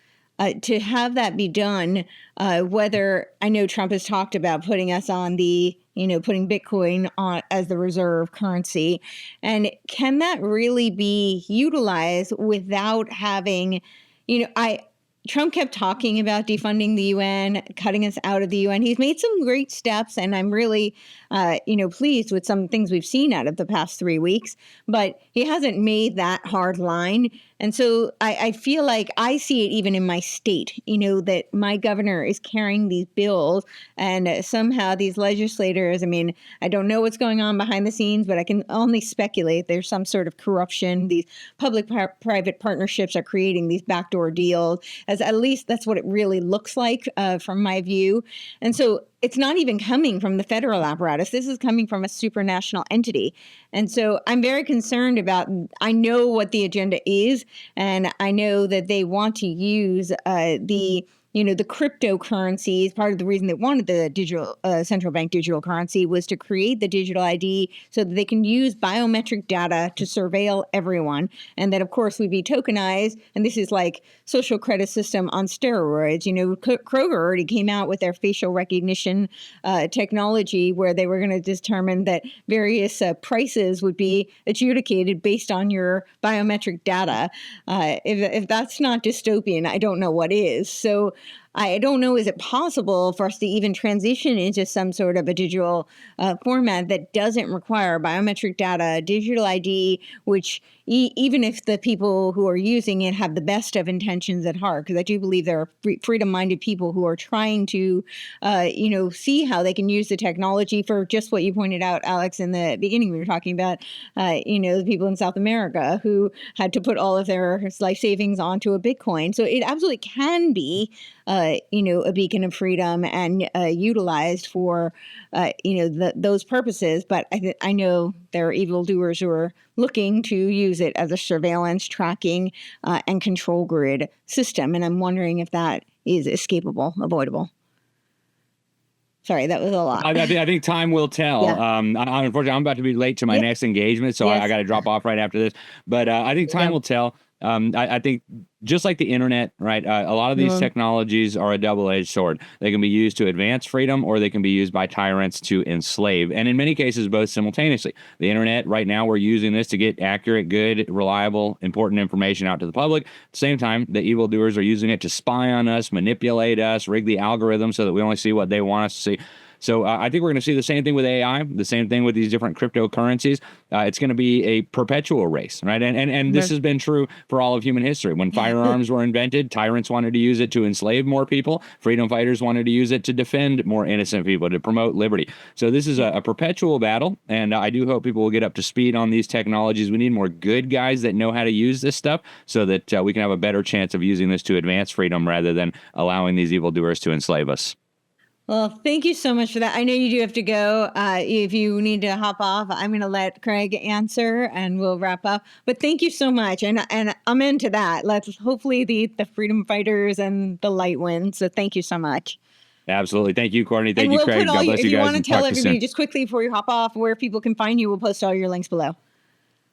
to have that be done, whether I know Trump has talked about putting us on putting Bitcoin on as the reserve currency. And can that really be utilized without having, Trump kept talking about defunding the UN, cutting us out of the UN. He's made some great steps, and I'm really, pleased with some things we've seen out of the past 3 weeks. But he hasn't made that hard line. And so I feel like I see it even in my state, that my governor is carrying these bills, and somehow these legislators, I don't know what's going on behind the scenes, but I can only speculate there's some sort of corruption. These public-private partnerships are creating these backdoor deals, as at least that's what it really looks like from my view. And so it's not even coming from the federal apparatus. This is coming from a supranational entity. And so I'm very concerned about, I know what the agenda is, and I know that they want to use the cryptocurrencies. Part of the reason they wanted the digital central bank digital currency was to create the digital ID so that they can use biometric data to surveil everyone. And that, of course, would be tokenized. And this is like social credit system on steroids. Kroger already came out with their facial recognition technology, where they were going to determine that various prices would be adjudicated based on your biometric data. If that's not dystopian, I don't know what is. So I don't know, is it possible for us to even transition into some sort of a digital format that doesn't require biometric data, digital ID, which even if the people who are using it have the best of intentions at heart, because I do believe there are freedom-minded people who are trying to, see how they can use the technology for just what you pointed out, Alex, in the beginning. We were talking about, the people in South America who had to put all of their life savings onto a Bitcoin. So it absolutely can be a beacon of freedom and utilized for, those purposes. But I know there are evildoers who are looking to use it as a surveillance, tracking, and control grid system. And I'm wondering if that is escapable, avoidable. Sorry, that was a lot. I think time will tell. Yeah. Unfortunately, I'm about to be late to my next engagement, so I got to drop off right after this. But I think time will tell. I think just like the internet, right? A lot of these technologies are a double-edged sword. They can be used to advance freedom, or they can be used by tyrants to enslave. And in many cases, both simultaneously. The internet, right now, we're using this to get accurate, good, reliable, important information out to the public. At the same time, the evildoers are using it to spy on us, manipulate us, rig the algorithm so that we only see what they want us to see. So I think we're going to see the same thing with AI, the same thing with these different cryptocurrencies. It's going to be a perpetual race, right? And this has been true for all of human history. When firearms were invented, tyrants wanted to use it to enslave more people. Freedom fighters wanted to use it to defend more innocent people, to promote liberty. So this is a perpetual battle, and I do hope people will get up to speed on these technologies. We need more good guys that know how to use this stuff so that we can have a better chance of using this to advance freedom rather than allowing these evildoers to enslave us. Well, thank you so much for that. I know you do have to go. If you need to hop off, I'm going to let Craig answer and we'll wrap up. But thank you so much. And I'm into that. Let's hopefully the freedom fighters and the light win. So thank you so much. Absolutely. Thank you, Courtney. Thank you, Craig. God bless you guys. If you want to tell everybody just quickly before you hop off where people can find you, we'll post all your links below.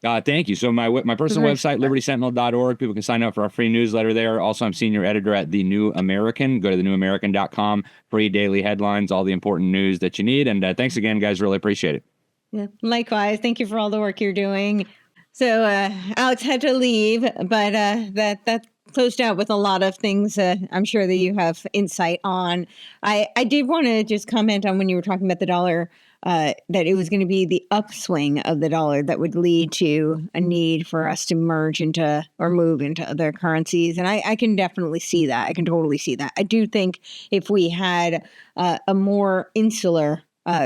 Thank you. So my personal website, libertysentinel.org. People can sign up for our free newsletter there. Also, I'm senior editor at The New American. Go to thenewamerican.com. Free daily headlines, all the important news that you need. And thanks again, guys. Really appreciate it. Yeah. Likewise. Thank you for all the work you're doing. So Alex had to leave, but that closed out with a lot of things I'm sure that you have insight on. I did want to just comment on when you were talking about the dollar, that it was going to be the upswing of the dollar that would lead to a need for us to merge into or move into other currencies. And I can definitely see that. I can totally see that. I do think if we had a more insular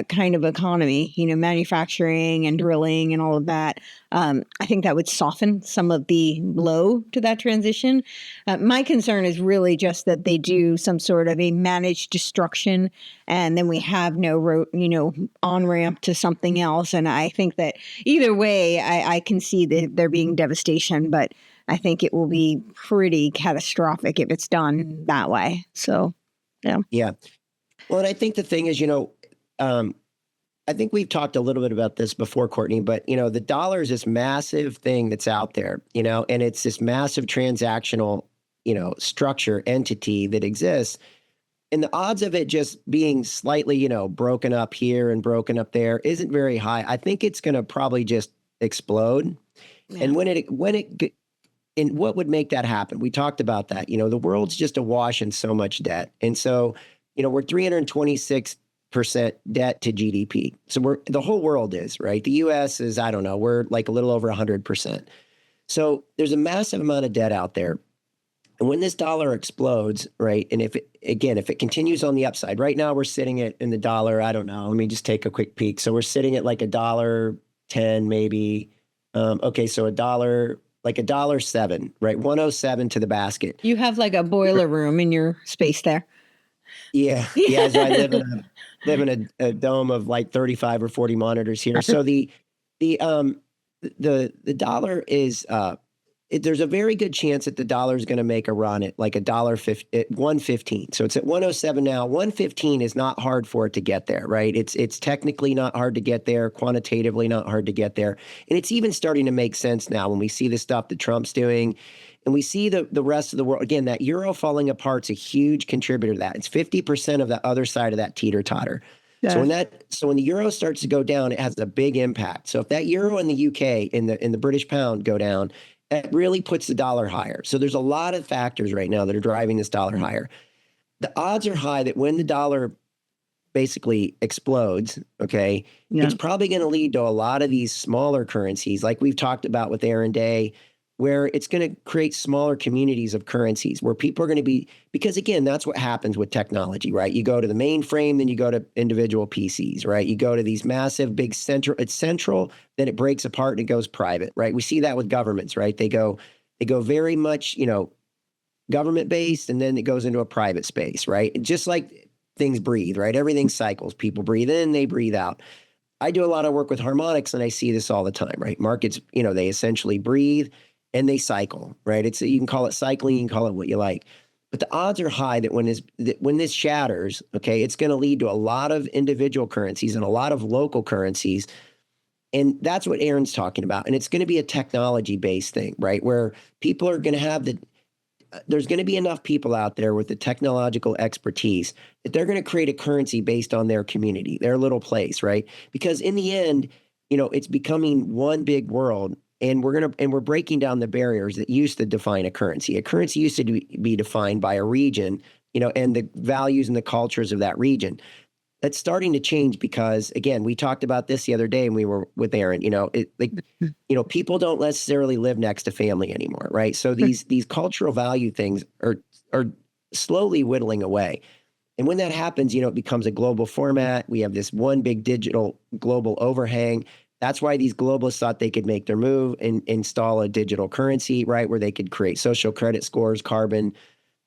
kind of economy, manufacturing and drilling and all of that, I think that would soften some of the blow to that transition. My concern is really just that they do some sort of a managed destruction, and then we have no on ramp to something else. And I think that either way, I can see that there being devastation, but I think it will be pretty catastrophic if it's done that way. So, yeah. Yeah. Well, and I think the thing is, I think we've talked a little bit about this before, Courtney, but, the dollar is this massive thing that's out there, and it's this massive transactional, structure entity that exists. And the odds of it just being slightly, broken up here and broken up there isn't very high. I think it's going to probably just explode. Yeah. And and what would make that happen? We talked about that. The world's just awash in so much debt. And so, we're 326% debt to GDP. So the whole world is, right? The US is, I don't know, we're like a little over 100%. So there's a massive amount of debt out there. And when this dollar explodes, right? And if it continues on the upside, right now we're sitting in the dollar, I don't know, let me just take a quick peek. So we're sitting at like $1.10 maybe. Okay, so like $1.07, right? 107 to the basket. You have like a boiler room in your space there. Yeah. So I live in a dome of like 35 or 40 monitors here. So the dollar is there's a very good chance that the dollar is going to make a run at like $1.15. So it's at 107 now. 115 is not hard for it to get there, right? It's technically not hard to get there, quantitatively not hard to get there. And it's even starting to make sense now when we see the stuff that Trump's doing. And we see the rest of the world, again, that euro falling apart is a huge contributor to that. It's 50% of the other side of that teeter-totter. Yeah. So when the euro starts to go down, it has a big impact. So if that euro in the UK and the British pound go down, it really puts the dollar higher. So there's a lot of factors right now that are driving this dollar higher. The odds are high that when the dollar basically explodes, okay, it's probably going to lead to a lot of these smaller currencies, like we've talked about with Aaron Day, where it's going to create smaller communities of currencies where people are going to be, because again, that's what happens with technology, right? You go to the mainframe, then you go to individual PCs, right? You go to these massive, big it's central, then it breaks apart and it goes private, right? We see that with governments, right? They go very much, government based, and then it goes into a private space, right? And just like things breathe, right? Everything cycles. People breathe in, they breathe out. I do a lot of work with harmonics and I see this all the time, right? Markets, they essentially breathe and they cycle, right? You can call it cycling, you can call it what you like. But the odds are high that when this shatters, okay, it's going to lead to a lot of individual currencies and a lot of local currencies. And that's what Aaron's talking about. And it's going to be a technology-based thing, right? Where people are going to have there's going to be enough people out there with the technological expertise that they're going to create a currency based on their community, their little place, right? Because in the end, it's becoming one big world. And we're breaking down the barriers that used to define a currency. A currency used to be defined by a region, and the values and the cultures of that region. That's starting to change because, again, we talked about this the other day when we were with Aaron. People don't necessarily live next to family anymore, right? So these cultural value things are slowly whittling away. And when that happens, it becomes a global format. We have this one big digital global overhang. That's why these globalists thought they could make their move and install a digital currency, right, where they could create social credit scores,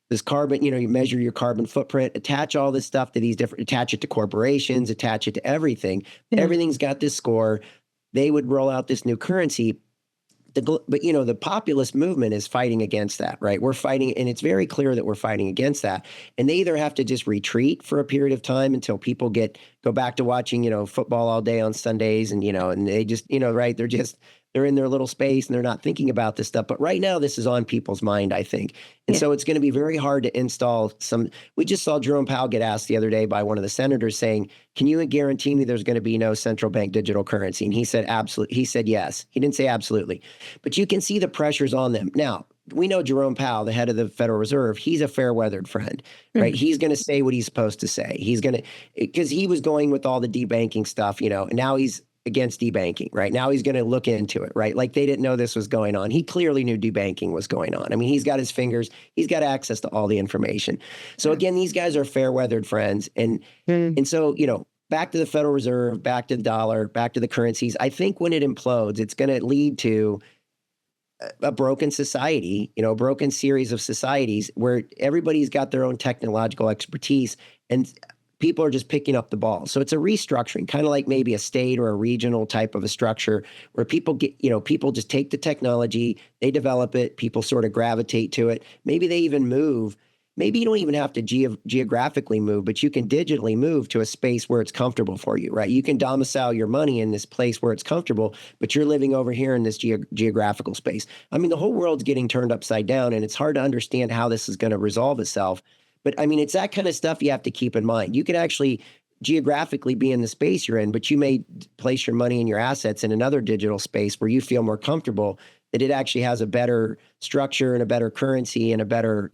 you measure your carbon footprint, attach all this stuff to attach it to corporations, attach it to everything. Yeah. Everything's got this score. They would roll out this new currency. But the populist movement is fighting against that, right? We're fighting, and it's very clear that we're fighting against that. And they either have to just retreat for a period of time until people go back to watching, football all day on Sundays, and and they just, right? They're just they're in their little space and they're not thinking about this stuff. But right now, this is on people's mind, I think. And so it's going to be very hard to install some. We just saw Jerome Powell get asked the other day by one of the senators saying, can you guarantee me there's going to be no central bank digital currency? And he said, absolutely. He said, yes. He didn't say absolutely. But you can see the pressures on them. Now, we know Jerome Powell, the head of the Federal Reserve, he's a fair-weathered friend, right? He's going to say what he's supposed to say. He's going to, because he was going with all the debanking stuff, and now he's against debanking, right? Now he's going to look into it, right? Like they didn't know this was going on. He clearly knew debanking was going on. I mean, he's got his fingers, he's got access to all the information. So again, these guys are fair-weathered friends. And so, back to the Federal Reserve, back to the dollar, back to the currencies. I think when it implodes, it's going to lead to a broken society, a broken series of societies where everybody's got their own technological expertise and people are just picking up the ball. So it's a restructuring, kind of like maybe a state or a regional type of a structure where people get, people just take the technology, they develop it, people sort of gravitate to it. Maybe they even move. Maybe you don't even have to geographically move, but you can digitally move to a space where it's comfortable for you, right? You can domicile your money in this place where it's comfortable, but you're living over here in this geographical space. I mean, the whole world's getting turned upside down, and it's hard to understand how this is going to resolve itself. But I mean, it's that kind of stuff you have to keep in mind. You can actually geographically be in the space you're in, but you may place your money and your assets in another digital space where you feel more comfortable, that it actually has a better structure and a better currency and a better,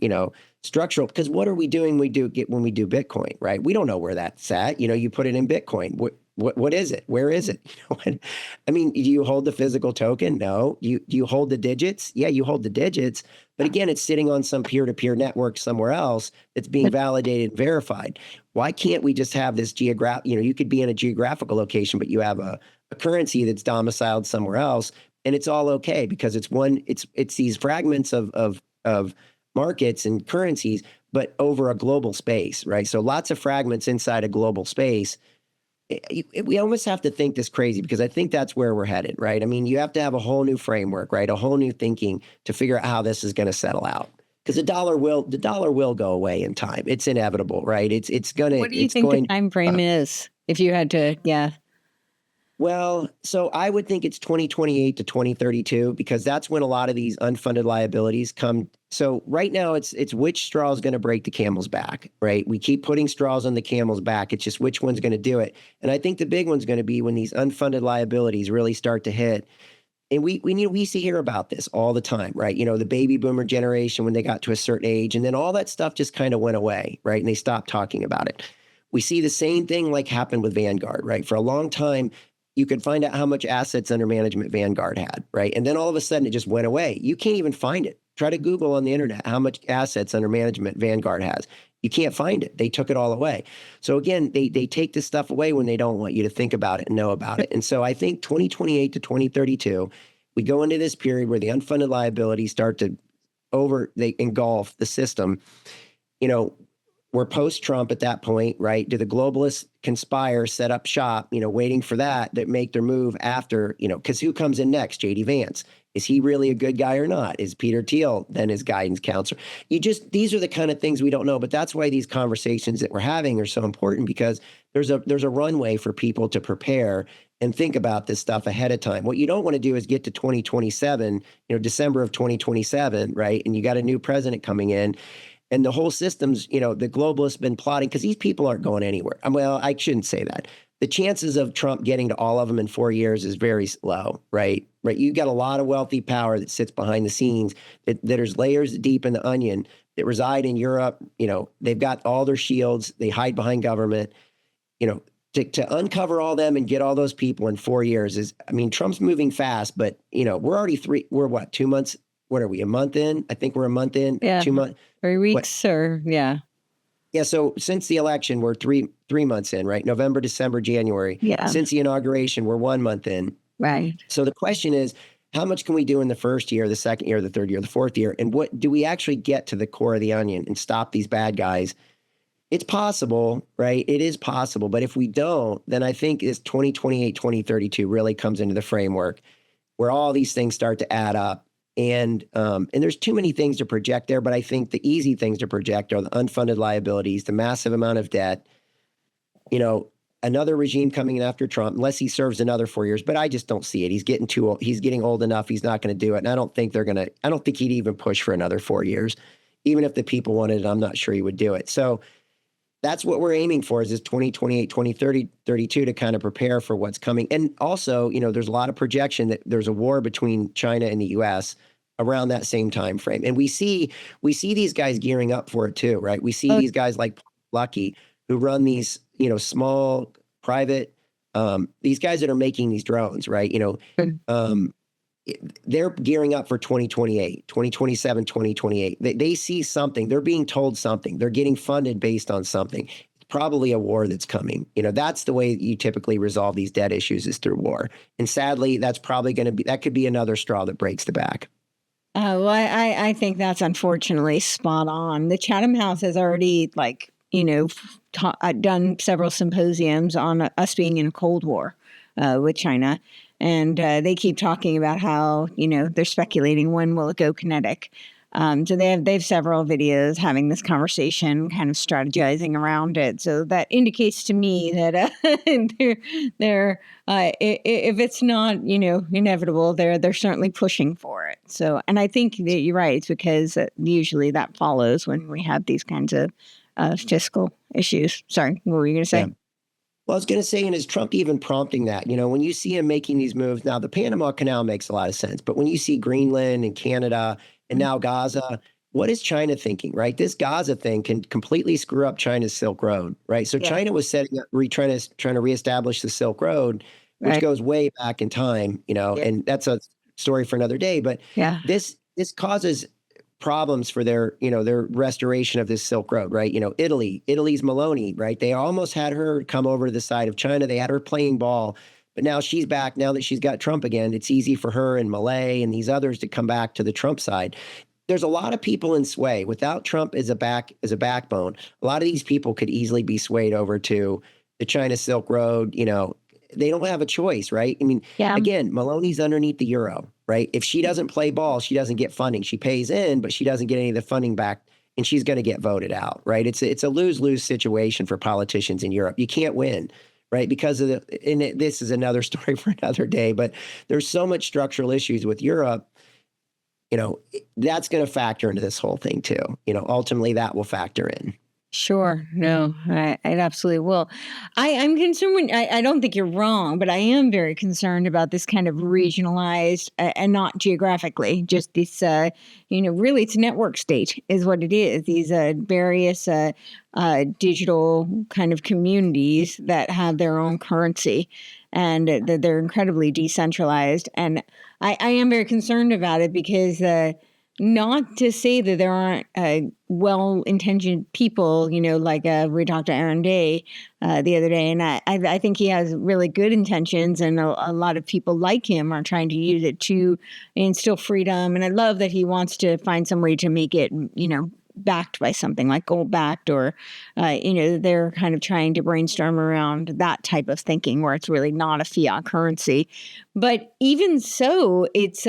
structural. Because what are we doing? When we do Bitcoin, right? We don't know where that's at. You put it in Bitcoin. What is it? Where is it? I mean, do you hold the physical token? No. Do you hold the digits? Yeah, you hold the digits. But again, it's sitting on some peer-to-peer network somewhere else that's being validated and verified. Why can't we just have this you could be in a geographical location, but you have a currency that's domiciled somewhere else, and it's all okay because it's these fragments of markets and currencies, but over a global space, right? So lots of fragments inside a global space. We almost have to think this crazy because I think that's where we're headed, right? I mean, you have to have a whole new framework, right? A whole new thinking to figure out how this is going to settle out. Because the dollar will go away in time. It's inevitable, right? It's going to. What do you think the time frame is? If you had to, Well, so I would think it's 2028 to 2032 because that's when a lot of these unfunded liabilities come. So right now it's which straw is going to break the camel's back, right? We keep putting straws on the camel's back. It's just which one's going to do it. And I think the big one's going to be when these unfunded liabilities really start to hit. And we hear about this all the time, right? The baby boomer generation when they got to a certain age, and then all that stuff just kind of went away, right? And they stopped talking about it. We see the same thing like happened with Vanguard, right? For a long time, you could find out how much assets under management Vanguard had, right? And then all of a sudden it just went away. You can't even find it. Try to Google on the internet how much assets under management Vanguard has. You can't find it. They took it all away. So again, they take this stuff away when they don't want you to think about it and know about it. And so I think 2028 to 2032, we go into this period where the unfunded liabilities start to they engulf the system. We're post-Trump at that point, right? Do the globalists conspire, set up shop, waiting for that make their move after, because who comes in next? J.D. Vance. Is he really a good guy or not? Is Peter Thiel then his guidance counselor? These are the kind of things we don't know, but that's why these conversations that we're having are so important because there's a runway for people to prepare and think about this stuff ahead of time. What you don't want to do is get to 2027, December of 2027, right? And you got a new president coming in. And the whole system's, the globalists been plotting because these people aren't going anywhere. Well, I shouldn't say that. The chances of Trump getting to all of them in 4 years is very low, right? Right. You got a lot of wealthy power that sits behind the scenes that there's layers deep in the onion that reside in Europe. They've got all their shields. They hide behind government. To uncover all them and get all those people in 4 years Trump's moving fast, but we're 2 months. What are we, a month in? I think we're a month in, 2 months. 3 weeks yeah. Yeah, so since the election, we're three months in, right? November, December, January. Yeah. Since the inauguration, we're 1 month in. Right. So the question is, how much can we do in the first year, the second year, the third year, the fourth year? And what do we actually get to the core of the onion and stop these bad guys? It's possible, right? It is possible. But if we don't, then I think this 2028, 2032 really comes into the framework where all these things start to add up. And there's too many things to project there, but I think the easy things to project are the unfunded liabilities, the massive amount of debt, another regime coming in after Trump, unless he serves another 4 years. But I just don't see it. He's getting too old. He's getting old enough. He's not going to do it. And I don't think he'd even push for another 4 years. Even if the people wanted it, I'm not sure he would do it. So that's what we're aiming for, is this 2028, 2030, 32 to kind of prepare for what's coming. And also, there's a lot of projection that there's a war between China and the U.S. around that same time frame. And we see these guys gearing up for it too, right? We see these guys like Lucky who run these, small private, these guys that are making these drones, right? They're gearing up for 2028, 2027, 2028. They see something. They're being told something. They're getting funded based on something. It's probably a war that's coming. That's the way you typically resolve these debt issues, is through war. And sadly, that's probably that could be another straw that breaks the back. Well, I think that's unfortunately spot on. The Chatham House has already, done several symposiums on us being in a Cold War with China. And they keep talking about how, they're speculating when will it go kinetic. So they have several videos having this conversation, kind of strategizing around it. So that indicates to me that they're if it's not inevitable, they're certainly pushing for it. So, and I think that you're right. It's because usually that follows when we have these kinds of fiscal issues. Sorry, what were you going to say? Yeah. Well, I was going to say, and is Trump even prompting that? When you see him making these moves, now the Panama Canal makes a lot of sense, but when you see Greenland and Canada and now Gaza, what is China thinking, right? This Gaza thing can completely screw up China's Silk Road, right? So China was setting up, trying to reestablish the Silk Road, which goes way back in time, and that's a story for another day. But this causes problems for their restoration of this Silk Road, right? Italy's Meloni, right? They almost had her come over to the side of China. They had her playing ball, but now she's back. Now that she's got Trump again, it's easy for her and Malay and these others to come back to the Trump side. There's a lot of people in sway. Without Trump as a backbone, a lot of these people could easily be swayed over to the China Silk Road. They don't have a choice, right? I mean, again, Maloney's underneath the euro, right? If she doesn't play ball, she doesn't get funding. She pays in, but she doesn't get any of the funding back, and she's going to get voted out, right? It's a lose-lose situation for politicians in Europe. You can't win, right? Because of this is another story for another day, but there's so much structural issues with Europe. That's going to factor into this whole thing too. Ultimately that will factor in. Sure. No, it absolutely will. I'm concerned I don't think you're wrong, but I am very concerned about this kind of regionalized and not geographically, just this, really it's network state is what it is. These various digital kind of communities that have their own currency and they're incredibly decentralized. And I am very concerned about it because not to say that there aren't well-intentioned people, like we talked to Aaron Day the other day, and I think he has really good intentions, and a lot of people like him are trying to use it to instill freedom. And I love that he wants to find some way to make it, backed by something like gold-backed, or, they're kind of trying to brainstorm around that type of thinking where it's really not a fiat currency. But even so, it's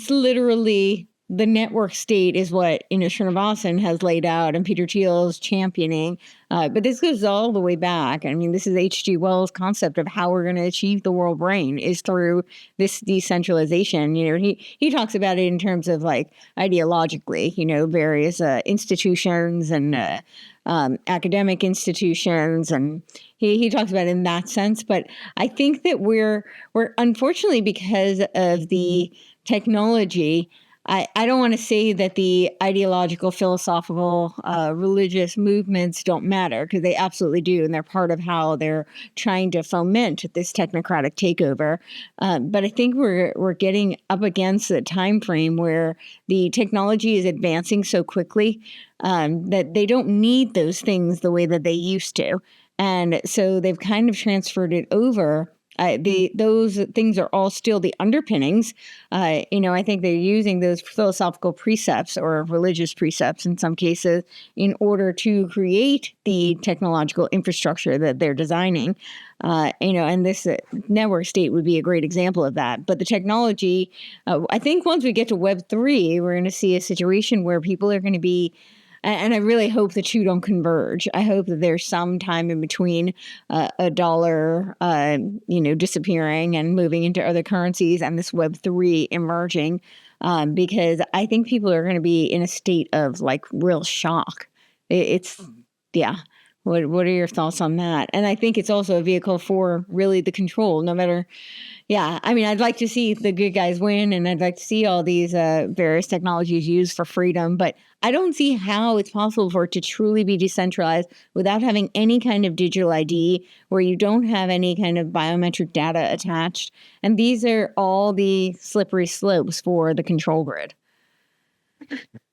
literally the network state is what, Srinivasan has laid out and Peter Thiel's championing. But this goes all the way back. I mean, this is H.G. Wells' concept of how we're going to achieve the world brain is through this decentralization. He talks about it in terms of ideologically, various institutions and academic institutions. And he talks about it in that sense. But I think that we're unfortunately, because of the technology, I don't want to say that the ideological, philosophical, religious movements don't matter, because they absolutely do. And they're part of how they're trying to foment this technocratic takeover. But I think we're getting up against a time frame where the technology is advancing so quickly that they don't need those things the way that they used to. And so they've kind of transferred it over. Those things are all still the underpinnings. I think they're using those philosophical precepts or religious precepts in some cases in order to create the technological infrastructure that they're designing. And this network state would be a great example of that. But the technology, I think once we get to Web3, we're going to see a situation where people are going to be, And I really hope the two don't converge. I hope that there's some time in between a dollar, disappearing and moving into other currencies and this Web3 emerging, because I think people are going to be in a state of like real shock. Yeah. What are your thoughts on that? And I think it's also a vehicle for really the control, no matter. Yeah, I mean, I'd like to see the good guys win, and I'd like to see all these various technologies used for freedom, but I don't see how it's possible for it to truly be decentralized without having any kind of digital ID, where you don't have any kind of biometric data attached. And these are all the slippery slopes for the control grid.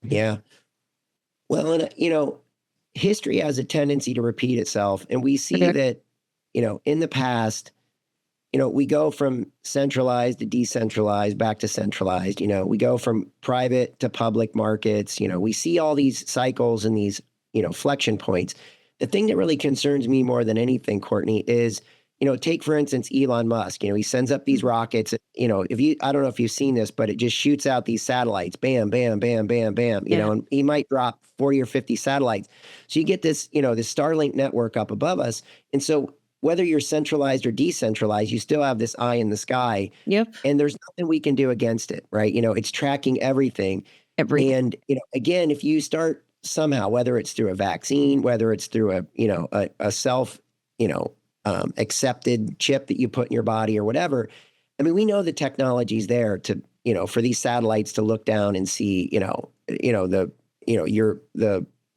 Yeah. Well, and history has a tendency to repeat itself. And we see that, in the past, we go from centralized to decentralized, back to centralized. We go from private to public markets. We see all these cycles and these, flexion points. The thing that really concerns me more than anything, Courtenay, is, take, for instance, Elon Musk. He sends up these rockets. I don't know if you've seen this, but it just shoots out these satellites, bam, bam, bam, bam, bam, and he might drop 40 or 50 satellites. So you get this, this Starlink network up above us. And so whether you're centralized or decentralized, you still have this eye in the sky. Yep. And there's nothing we can do against it, right? It's tracking everything. And, again, if you start somehow, whether it's through a vaccine, whether it's through a self, accepted chip that you put in your body or whatever. I mean, we know the technology's there to, for these satellites to look down and see,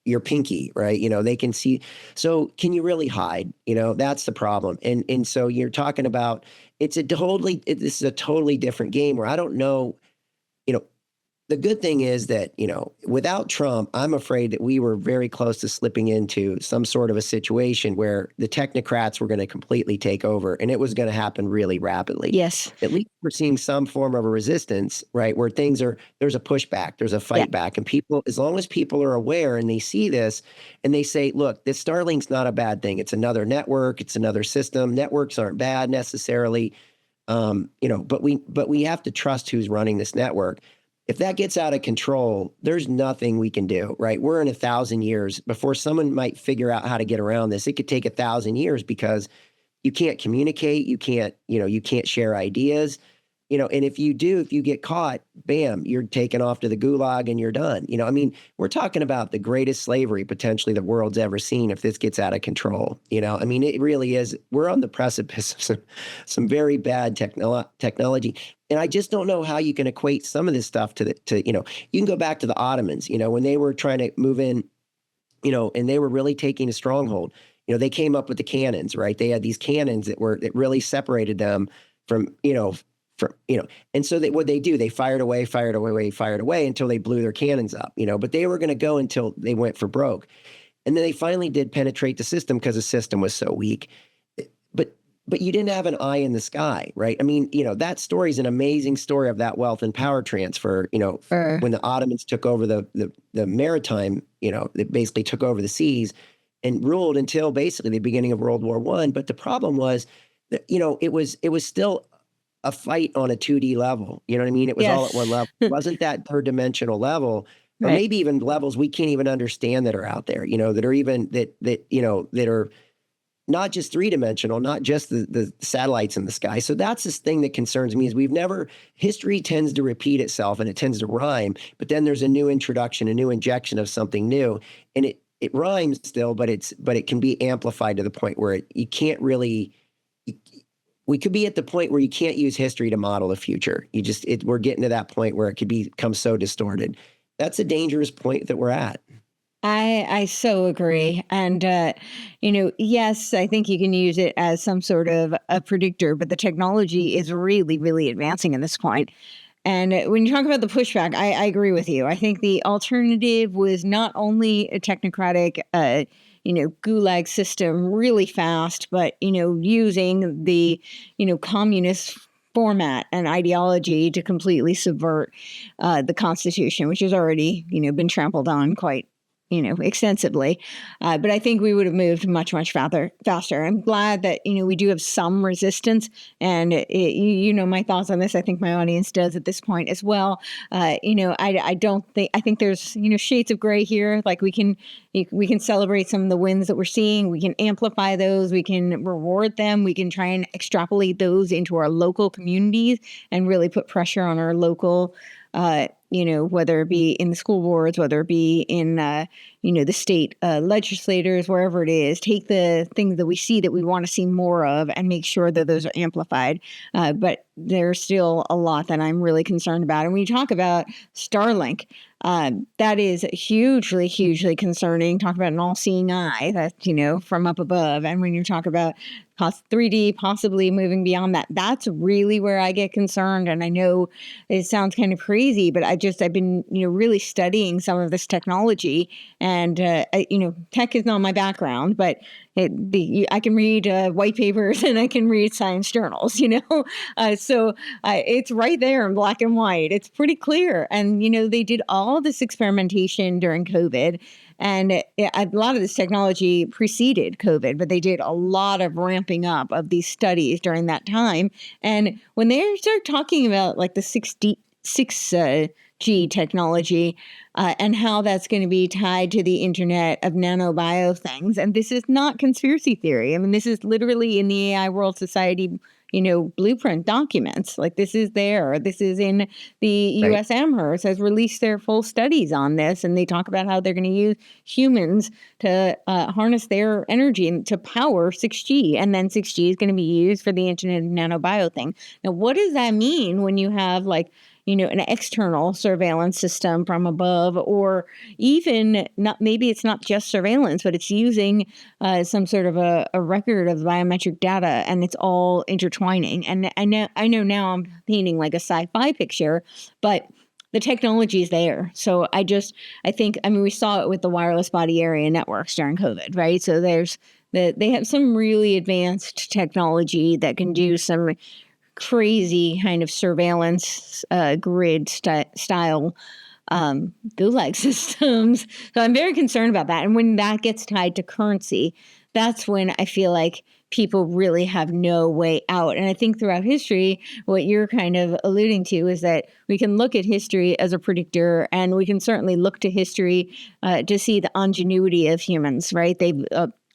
your pinky, right? They can see. So can you really hide? That's the problem. And so you're talking about, this is a totally different game where I don't know, the good thing is that, without Trump, I'm afraid that we were very close to slipping into some sort of a situation where the technocrats were going to completely take over, and it was going to happen really rapidly. Yes. At least we're seeing some form of a resistance, right? Where there's a pushback, there's a fight back. And people, as long as people are aware and they see this and they say, look, this Starlink's not a bad thing. It's another network. It's another system. Networks aren't bad necessarily. But we have to trust who's running this network. If that gets out of control, there's nothing we can do, right? We're in 1,000 years before someone might figure out how to get around this. It could take 1,000 years because you can't communicate. You can't share ideas, and if you get caught, bam, you're taken off to the gulag and you're done. We're talking about the greatest slavery potentially the world's ever seen if this gets out of control. It really is. We're on the precipice of some very bad technology. And I just don't know how you can equate some of this stuff to you can go back to the Ottomans, when they were trying to move in, and they were really taking a stronghold. They came up with the cannons, right? They had these cannons that really separated them from, and so what they do, they fired away until they blew their cannons up, but they were going to go until they went for broke. And then they finally did penetrate the system because the system was so weak. But you didn't have an eye in the sky, right? That story is an amazing story of that wealth and power transfer, when the Ottomans took over the maritime, they basically took over the seas and ruled until basically the beginning of World War I. But the problem was that, it was still a fight on a 2D level. You know what I mean? It was all at one level. It wasn't that third dimensional level, or maybe even levels we can't even understand that are out there, that are even that are not just three-dimensional, not just the satellites in the sky. So that's this thing that concerns me is history tends to repeat itself and it tends to rhyme, but then there's a new introduction, a new injection of something new. And it rhymes still, but it can be amplified to the point where you can't really, we could be at the point where you can't use history to model the future. We're getting to that point where it could become so distorted. That's a dangerous point that we're at. I so agree. And, yes, I think you can use it as some sort of a predictor, but the technology is really, really advancing at this point. And when you talk about the pushback, I agree with you. I think the alternative was not only a technocratic, gulag system really fast, but, using the, communist format and ideology to completely subvert the Constitution, which has already, been trampled on quite extensively. But I think we would have moved much, much faster. I'm glad that, we do have some resistance. And, my thoughts on this. I think my audience does at this point as well. I think there's, shades of gray here. Like we can celebrate some of the wins that we're seeing. We can amplify those. We can reward them. We can try and extrapolate those into our local communities and really put pressure on our local whether it be in the school boards, whether it be in, the state legislators, wherever it is, take the things that we see that we want to see more of and make sure that those are amplified. But there's still a lot that I'm really concerned about. And when you talk about Starlink, that is hugely, hugely concerning. Talk about an all-seeing eye that, from up above. And when you talk about 3D possibly moving beyond that, that's really where I get concerned. And I know it sounds kind of crazy, but I've been, really studying some of this technology. And, tech is not my background, but I can read white papers and I can read science journals, so it's right there in black and white. It's pretty clear. And, they did all this experimentation during COVID. And a lot of this technology preceded COVID, but they did a lot of ramping up of these studies during that time. And when they start talking about like the 6G technology and how that's going to be tied to the Internet of Nanobio things, and this is not conspiracy theory. I mean, this is literally in the AI World Society blueprint documents. Like this is there. This is in the U.S. Amherst has released their full studies on this, and they talk about how they're going to use humans to harness their energy and to power 6G, and then 6G is going to be used for the Internet of Nanobio thing. Now, what does that mean when you have an external surveillance system from above, or even maybe it's not just surveillance, but it's using some sort of a record of biometric data, and it's all intertwining. And I know now I'm painting like a sci-fi picture, but the technology is there. So I think we saw it with the wireless body area networks during COVID, right? So they have some really advanced technology that can do some crazy kind of surveillance grid style gulag systems. So I'm very concerned about that. And when that gets tied to currency, that's when I feel like people really have no way out. And I think throughout history, what you're kind of alluding to is that we can look at history as a predictor, and we can certainly look to history to see the ingenuity of humans, right? They've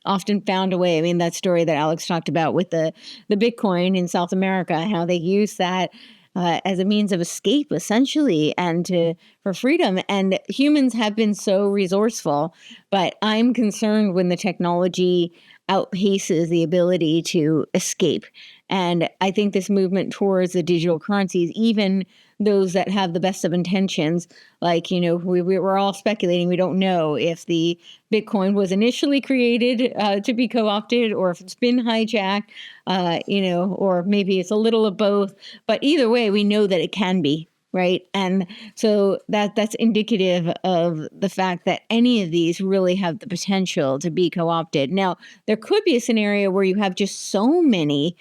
often found a way. I mean, that story that Alex talked about with the Bitcoin in South America, how they use that as a means of escape, essentially, and for freedom. And humans have been so resourceful, but I'm concerned when the technology outpaces the ability to escape. And I think this movement towards the digital currencies, even those that have the best of intentions, we're all speculating. We don't know if the Bitcoin was initially created to be co-opted, or if it's been hijacked, or maybe it's a little of both. But either way, we know that it can be, right? And so that's indicative of the fact that any of these really have the potential to be co-opted. Now, there could be a scenario where you have just so many.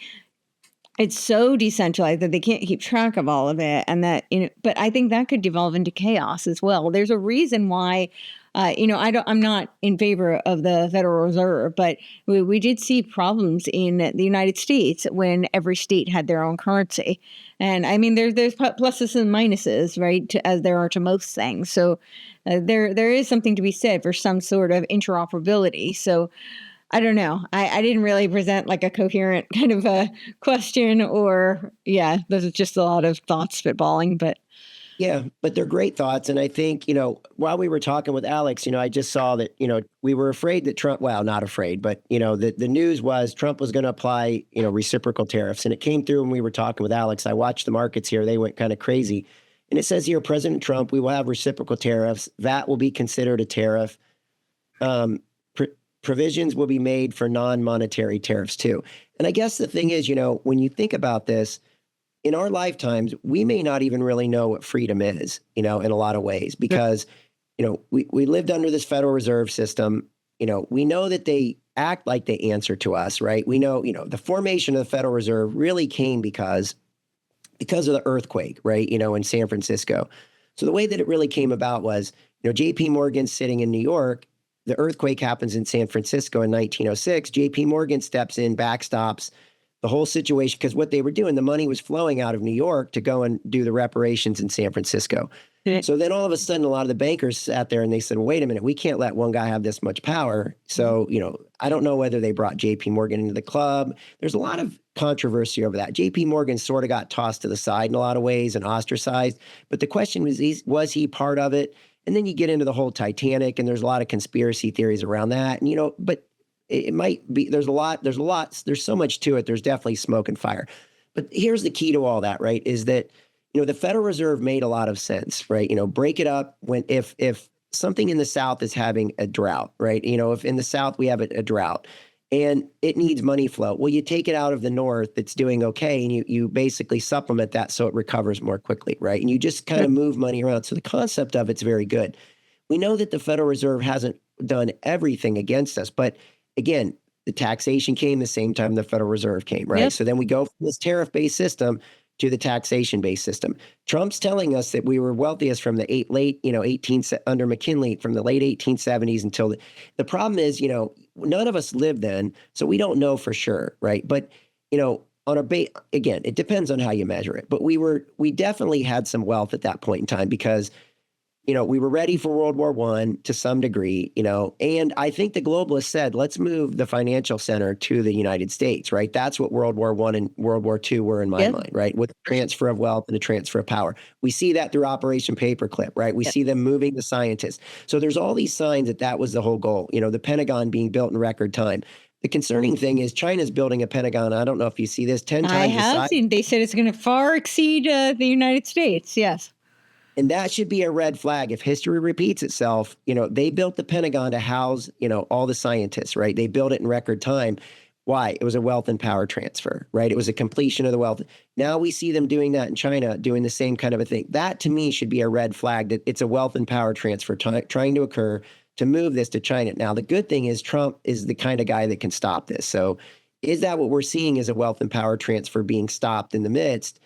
It's so decentralized that they can't keep track of all of it. And that, but I think that could devolve into chaos as well. There's a reason why, I'm not in favor of the Federal Reserve, but we did see problems in the United States when every state had their own currency. And I mean, there's pluses and minuses, right, as there are to most things. So there is something to be said for some sort of interoperability. So I don't know. I didn't really present like a coherent kind of a question, or there's just a lot of thoughts spitballing, but. Yeah, but they're great thoughts. And I think, while we were talking with Alex, I just saw that, we were afraid that Trump, well, not afraid, but, the news was Trump was going to apply, reciprocal tariffs. And it came through when we were talking with Alex. I watched the markets here. They went kind of crazy. And it says here, President Trump, we will have reciprocal tariffs. VAT will be considered a tariff. Provisions will be made for non-monetary tariffs too. And I guess the thing is, when you think about this, in our lifetimes, we may not even really know what freedom is, in a lot of ways, because, we lived under this Federal Reserve system. We know that they act like they answer to us, right? We know, the formation of the Federal Reserve really came because of the earthquake, right? In San Francisco. So the way that it really came about was, JP Morgan's sitting in New York. The earthquake happens in San Francisco in 1906. JP Morgan steps in, backstops the whole situation, because what they were doing, the money was flowing out of New York to go and do the reparations in San Francisco. So then all of a sudden, a lot of the bankers sat there and they said, well, wait a minute, we can't let one guy have this much power. So, I don't know whether they brought JP Morgan into the club. There's a lot of controversy over that. JP Morgan sort of got tossed to the side in a lot of ways and ostracized. But the question was he part of it? And then you get into the whole Titanic, and there's a lot of conspiracy theories around that. And, but it might be, there's so much to it. There's definitely smoke and fire. But here's the key to all that, right? Is that, the Federal Reserve made a lot of sense, right? Break it up if something in the South is having a drought, right? If in the South we have a drought and it needs money flow, well, you take it out of the North that's doing okay, and you basically supplement that so it recovers more quickly, right? And you just kind of move money around. So the concept of it's very good. We know that the Federal Reserve hasn't done everything against us, but again, the taxation came the same time the Federal Reserve came, right? Yep. So then we go from this tariff-based system to the taxation-based system. Trump's telling us that we were wealthiest from the under McKinley, from the late 1870s until the problem is, none of us lived then, so we don't know for sure, right? But, again, it depends on how you measure it. But we definitely had some wealth at that point in time because we were ready for World War I to some degree, and I think the globalists said, let's move the financial center to the United States, right? That's what World War I and World War II were in my mind, right? With the transfer of wealth and the transfer of power. We see that through Operation Paperclip, right? We see them moving the scientists. So there's all these signs that was the whole goal, the Pentagon being built in record time. The concerning thing is China's building a Pentagon. I don't know if you see this, 10 times I have seen. They said it's going to far exceed the United States. Yes. And that should be a red flag. If history repeats itself, they built the Pentagon to house, all the scientists, right? They built it in record time. Why? It was a wealth and power transfer, right? It was a completion of the wealth. Now we see them doing that in China, doing the same kind of a thing. That to me should be a red flag that it's a wealth and power transfer trying to occur to move this to China. Now, the good thing is Trump is the kind of guy that can stop this. So is that what we're seeing as a wealth and power transfer being stopped in the midst?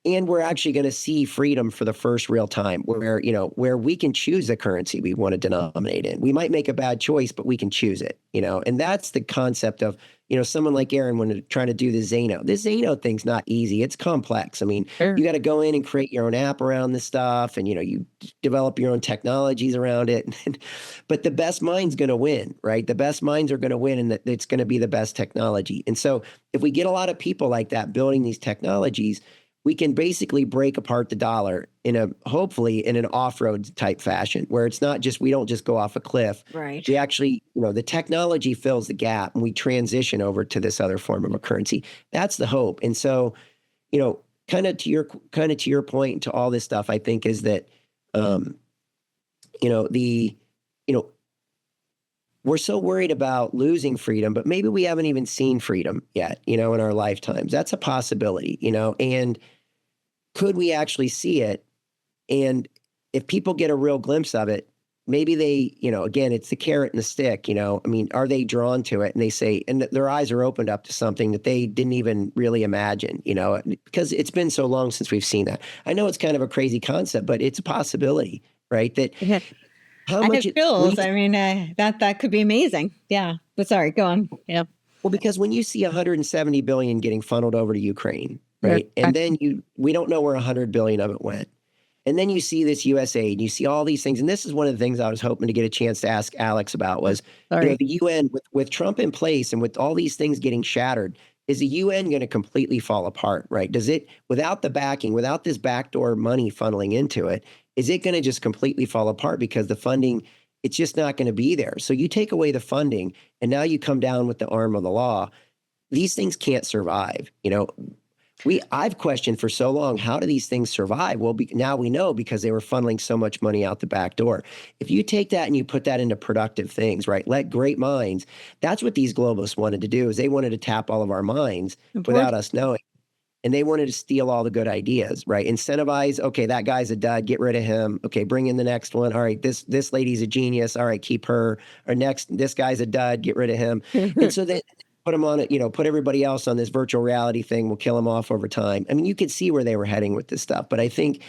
And we're actually going to see freedom for the first real time where we can choose the currency we want to denominate in. We might make a bad choice, but we can choose it, and that's the concept of, someone like Aaron when they're trying to do the Zano. This Zano thing's not easy. It's complex. I mean, sure. You got to go in and create your own app around this stuff and, you develop your own technologies around it. But the best mind's going to win, right? The best minds are going to win, and it's going to be the best technology. And so if we get a lot of people like that building these technologies, we can basically break apart the dollar hopefully in an off-road type fashion where it's not just, we don't just go off a cliff. Right. We actually, the technology fills the gap and we transition over to this other form of a currency. That's the hope. And so, kind of to your point and to all this stuff, I think is that, we're so worried about losing freedom, but maybe we haven't even seen freedom yet, in our lifetimes. That's a possibility, and could we actually see it? And if people get a real glimpse of it, maybe they, again, it's the carrot and the stick, are they drawn to it? And they say, and their eyes are opened up to something that they didn't even really imagine, because it's been so long since we've seen that. I know it's kind of a crazy concept, but it's a possibility, right? That how much it feels. That could be amazing. Yeah. But sorry, go on. Yeah. Well, because when you see 170 billion getting funneled over to Ukraine, right? And then we don't know where 100 billion of it went. And then you see this US aid, you see all these things. And this is one of the things I was hoping to get a chance to ask Alex about was, the UN with Trump in place and with all these things getting shattered, is the UN going to completely fall apart, right? Does it, without the backing, without this backdoor money funneling into it, is it going to just completely fall apart because the funding, it's just not going to be there? So you take away the funding and now you come down with the arm of the law. These things can't survive. I've questioned for so long, how do these things survive? Well, now we know because they were funneling so much money out the back door. If you take that and you put that into productive things, right? Let great minds, that's what these globalists wanted to do, is they wanted to tap all of our minds without us knowing. And they wanted to steal all the good ideas, right? Incentivize, okay, that guy's a dud, get rid of him. Okay, bring in the next one. All right, this lady's a genius. All right, keep her. Or next, this guy's a dud, get rid of him. And so they put them on it, put everybody else on this virtual reality thing. We'll kill them off over time. I mean, you could see where they were heading with this stuff. But I think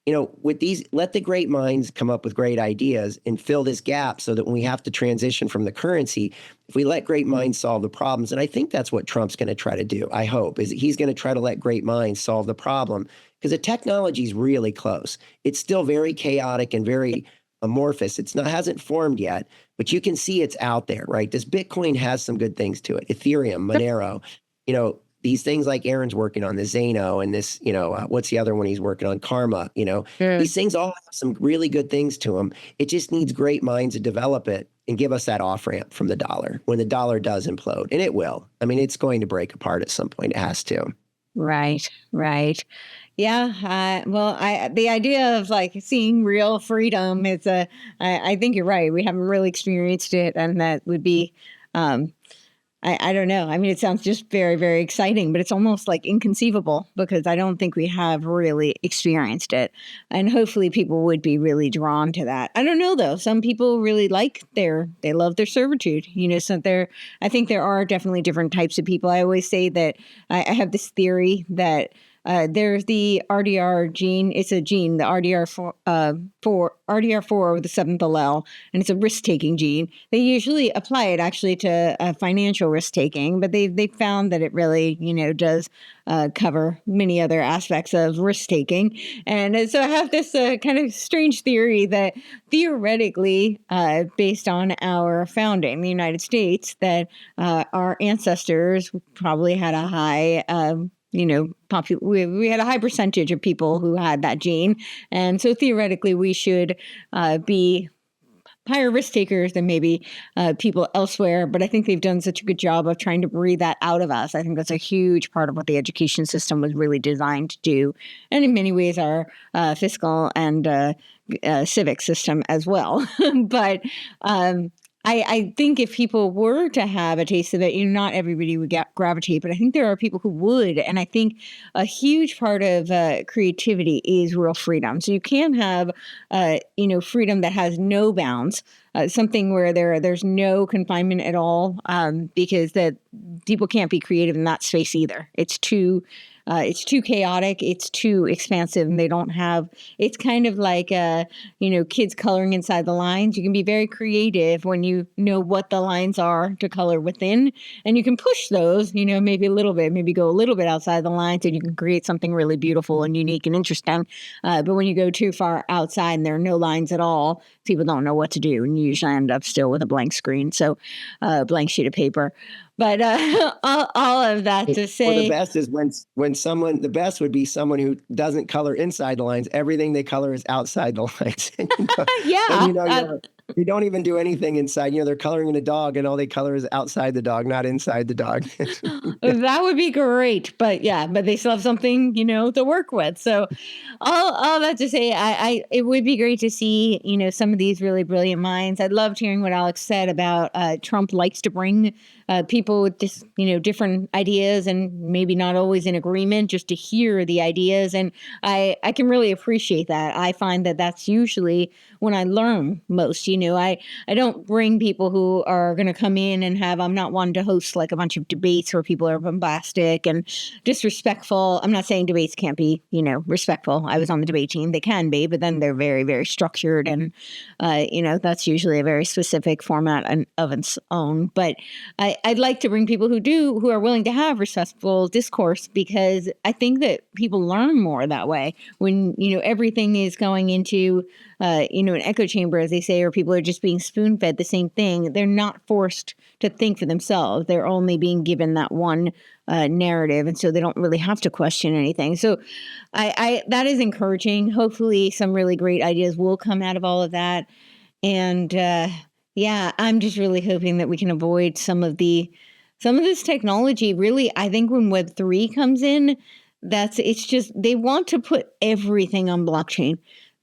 with these, let the great minds come up with great ideas and fill this gap so that when we have to transition from the currency, if we let great minds solve the problems, and I think that's what Trump's going to try to do, I hope, is he's going to try to let great minds solve the problem because the technology is really close. It's still very chaotic and very amorphous. Hasn't formed yet, but you can see it's out there, right? This Bitcoin has some good things to it. Ethereum, Monero, these things like Aaron's working on, the Zano and this, what's the other one he's working on? Karma, these things all have some really good things to them. It just needs great minds to develop it and give us that off ramp from the dollar when the dollar does implode. And it will. I mean, it's going to break apart at some point. It has to. Right. Yeah. The idea of like seeing real freedom is I think you're right. We haven't really experienced it. And that would be, I don't know. I mean, it sounds just very, very exciting, but it's almost like inconceivable because I don't think we have really experienced it. And hopefully people would be really drawn to that. I don't know, though. Some people really they love their servitude. I think there are definitely different types of people. I always say that I have this theory that there's the RDR gene. It's a gene, the RDR4 with the seventh allele, and it's a risk-taking gene. They usually apply it actually to financial risk-taking, but they found that it really, does cover many other aspects of risk-taking. And so I have this kind of strange theory that theoretically, based on our founding, the United States, that our ancestors probably had a high we had a high percentage of people who had that gene. And so theoretically, we should be higher risk takers than maybe people elsewhere. But I think they've done such a good job of trying to breathe that out of us. I think that's a huge part of what the education system was really designed to do. And in many ways, our fiscal and civic system as well. But I think if people were to have a taste of it, not everybody would gravitate, but I think there are people who would. And I think a huge part of creativity is real freedom. So you can have, freedom that has no bounds, something where there's no confinement at all, because that people can't be creative in that space either. It's too chaotic. It's too expansive, and they don't have. It's kind of like kids coloring inside the lines. You can be very creative when you know what the lines are to color within, and you can push those. Maybe a little bit, maybe go a little bit outside the lines, and you can create something really beautiful and unique and interesting. But when you go too far outside and there are no lines at all, people don't know what to do, and you usually end up still with a blank screen, blank sheet of paper. But all of that to say, the best is the best would be someone who doesn't color inside the lines. Everything they color is outside the lines. You don't even do anything inside. They're coloring in a dog, and all they color is outside the dog, not inside the dog. That would be great, but they still have something to work with. So, all that to say, it would be great to see some of these really brilliant minds. I loved hearing what Alex said about Trump likes to bring people with just different ideas and maybe not always in agreement, just to hear the ideas, and I can really appreciate that. I find that that's usually when I learn most. I don't bring people who are going to come in and I'm not one to host like a bunch of debates where people are bombastic and disrespectful. I'm not saying debates can't be, respectful. I was on the debate team. They can be, but then they're very, very structured. And, that's usually a very specific format of its own. But I'd like to bring people who are willing to have respectful discourse, because I think that people learn more that way when, everything is going into, an echo chamber, as they say, or people are just being spoon-fed the same thing. They're not forced to think for themselves. They're only being given that one narrative, and so they don't really have to question anything. So I that is encouraging. Hopefully some really great ideas will come out of all of that. And I'm just really hoping that we can avoid some of this technology. Really, I think when Web3 comes in, it's just they want to put everything on blockchain.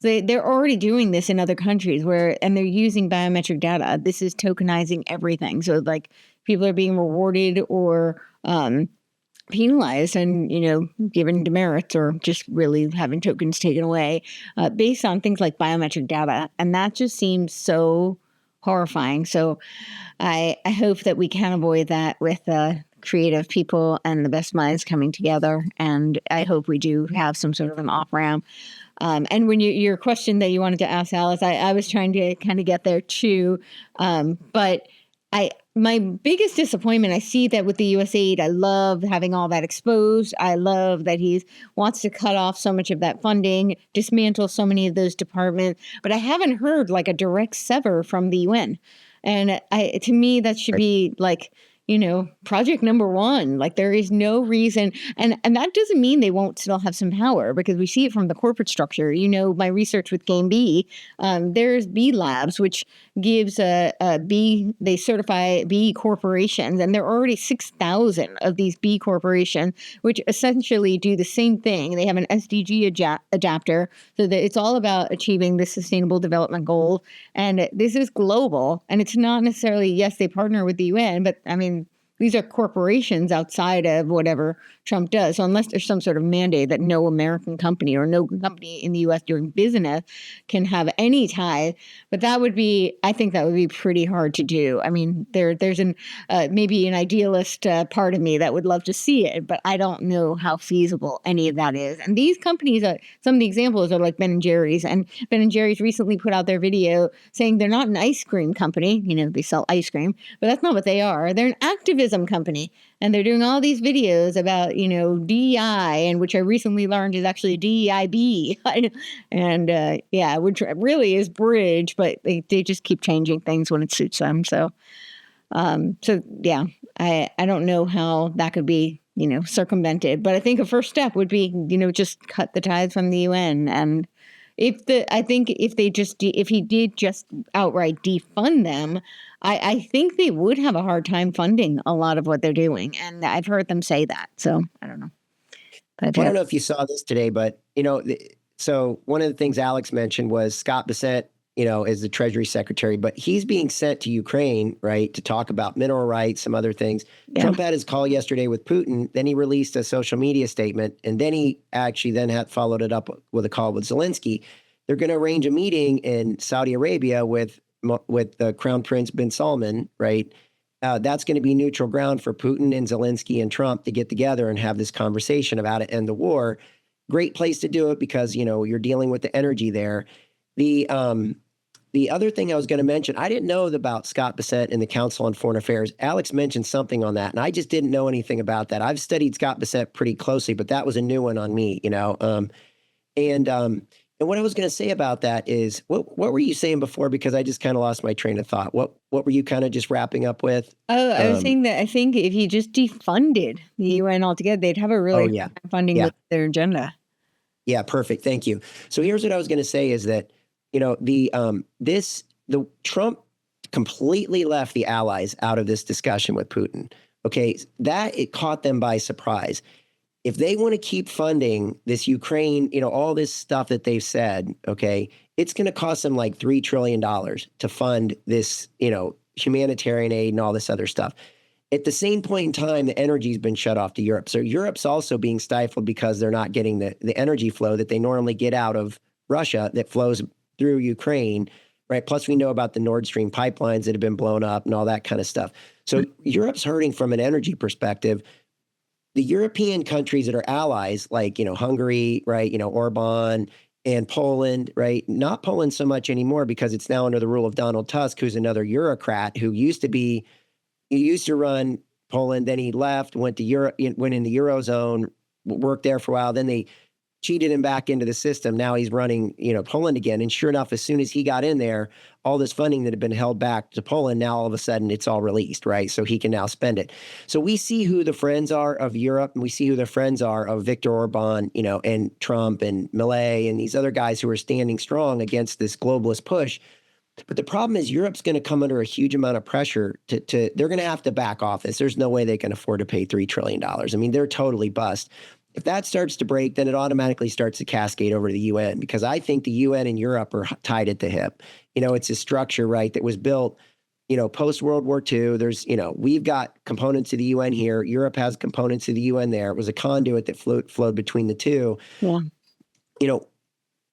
They're already doing this in other countries and they're using biometric data. This is tokenizing everything. So like people are being rewarded or penalized and, given demerits or just really having tokens taken away based on things like biometric data. And that just seems so horrifying. So I hope that we can avoid that with creative people and the best minds coming together. And I hope we do have some sort of an off-ramp. And when your question that you wanted to ask, Alice, I was trying to kind of get there too. But my biggest disappointment, I see that with the US aid, I love having all that exposed. I love that he wants to cut off so much of that funding, dismantle so many of those departments, but I haven't heard like a direct sever from the UN. And to me, that should be like, project number one. Like there is no reason. And that doesn't mean they won't still have some power, because we see it from the corporate structure. My research with Game B, there's B Labs, which gives they certify B corporations, and there are already 6,000 of these B corporations, which essentially do the same thing. They have an SDG adapter, so that it's all about achieving the sustainable development goal. And this is global, and it's not necessarily, yes, they partner with the UN, but I mean, these are corporations outside of whatever Trump does. So unless there's some sort of mandate that no American company or no company in the U.S. doing business can have any tie, but I think that would be pretty hard to do. I mean, there's maybe an idealist part of me that would love to see it, but I don't know how feasible any of that is. And these companies, some of the examples are like Ben & Jerry's, and Ben & Jerry's recently put out their video saying they're not an ice cream company. They sell ice cream, but that's not what they are. They're an activism company. And they're doing all these videos about, DEI, and which I recently learned is actually DEIB. And which really is bridge, but they just keep changing things when it suits them. So I don't know how that could be, circumvented. But I think a first step would be, just cut the ties from the UN. And if he did just outright defund them, I think they would have a hard time funding a lot of what they're doing. And I've heard them say that. So I don't know. I don't know if you saw this today, but, so one of the things Alex mentioned was Scott Bessent, is the Treasury Secretary, but he's being sent to Ukraine, right, to talk about mineral rights, some other things. Yeah. Trump had his call yesterday with Putin. Then he released a social media statement, and then he actually had followed it up with a call with Zelensky. They're going to arrange a meeting in Saudi Arabia with the Crown Prince bin Salman, right? That's going to be neutral ground for Putin and Zelensky and Trump to get together and have this conversation about it, end the war. Great place to do it because, you're dealing with the energy there. The other thing I was going to mention, I didn't know about Scott Bessent and the Council on Foreign Affairs. Alex mentioned something on that, and I just didn't know anything about that. I've studied Scott Bessent pretty closely, but that was a new one on me, And what I was going to say about that is, what were you saying before? Because I just kind of lost my train of thought. What were you kind of just wrapping up with? Oh, I was saying that I think if you just defunded the UN altogether, they'd have a really hard time funding with their agenda. Yeah, perfect. Thank you. So here's what I was going to say is that, the Trump completely left the allies out of this discussion with Putin. Okay, that it caught them by surprise. If they want to keep funding this Ukraine, all this stuff that they've said, okay, it's going to cost them like $3 trillion to fund this, humanitarian aid and all this other stuff. At the same point in time, the energy's been shut off to Europe. So Europe's also being stifled because they're not getting the energy flow that they normally get out of Russia that flows through Ukraine, right? Plus, we know about the Nord Stream pipelines that have been blown up and all that kind of stuff. So Europe's hurting from an energy perspective. The European countries that are allies, like, Hungary, right, Orban and Poland, right? Not Poland so much anymore because it's now under the rule of Donald Tusk, who's another Eurocrat who used to run Poland. Then he left, went in the Eurozone, worked there for a while. Then they cheated him back into the system. Now he's running, Poland again. And sure enough, as soon as he got in there, all this funding that had been held back to Poland, now all of a sudden it's all released, right? So he can now spend it. So we see who the friends are of Europe, and we see who the friends are of Viktor Orban, and Trump and Milei and these other guys who are standing strong against this globalist push. But the problem is Europe's going to come under a huge amount of pressure they're going to have to back off this. There's no way they can afford to pay $3 trillion. I mean, they're totally bust. If that starts to break, then it automatically starts to cascade over to the UN, because I think the UN and Europe are tied at the hip. It's a structure, right, that was built, post World War II. There's, we've got components of the UN here. Europe has components of the UN there. It was a conduit that flowed between the two. Yeah.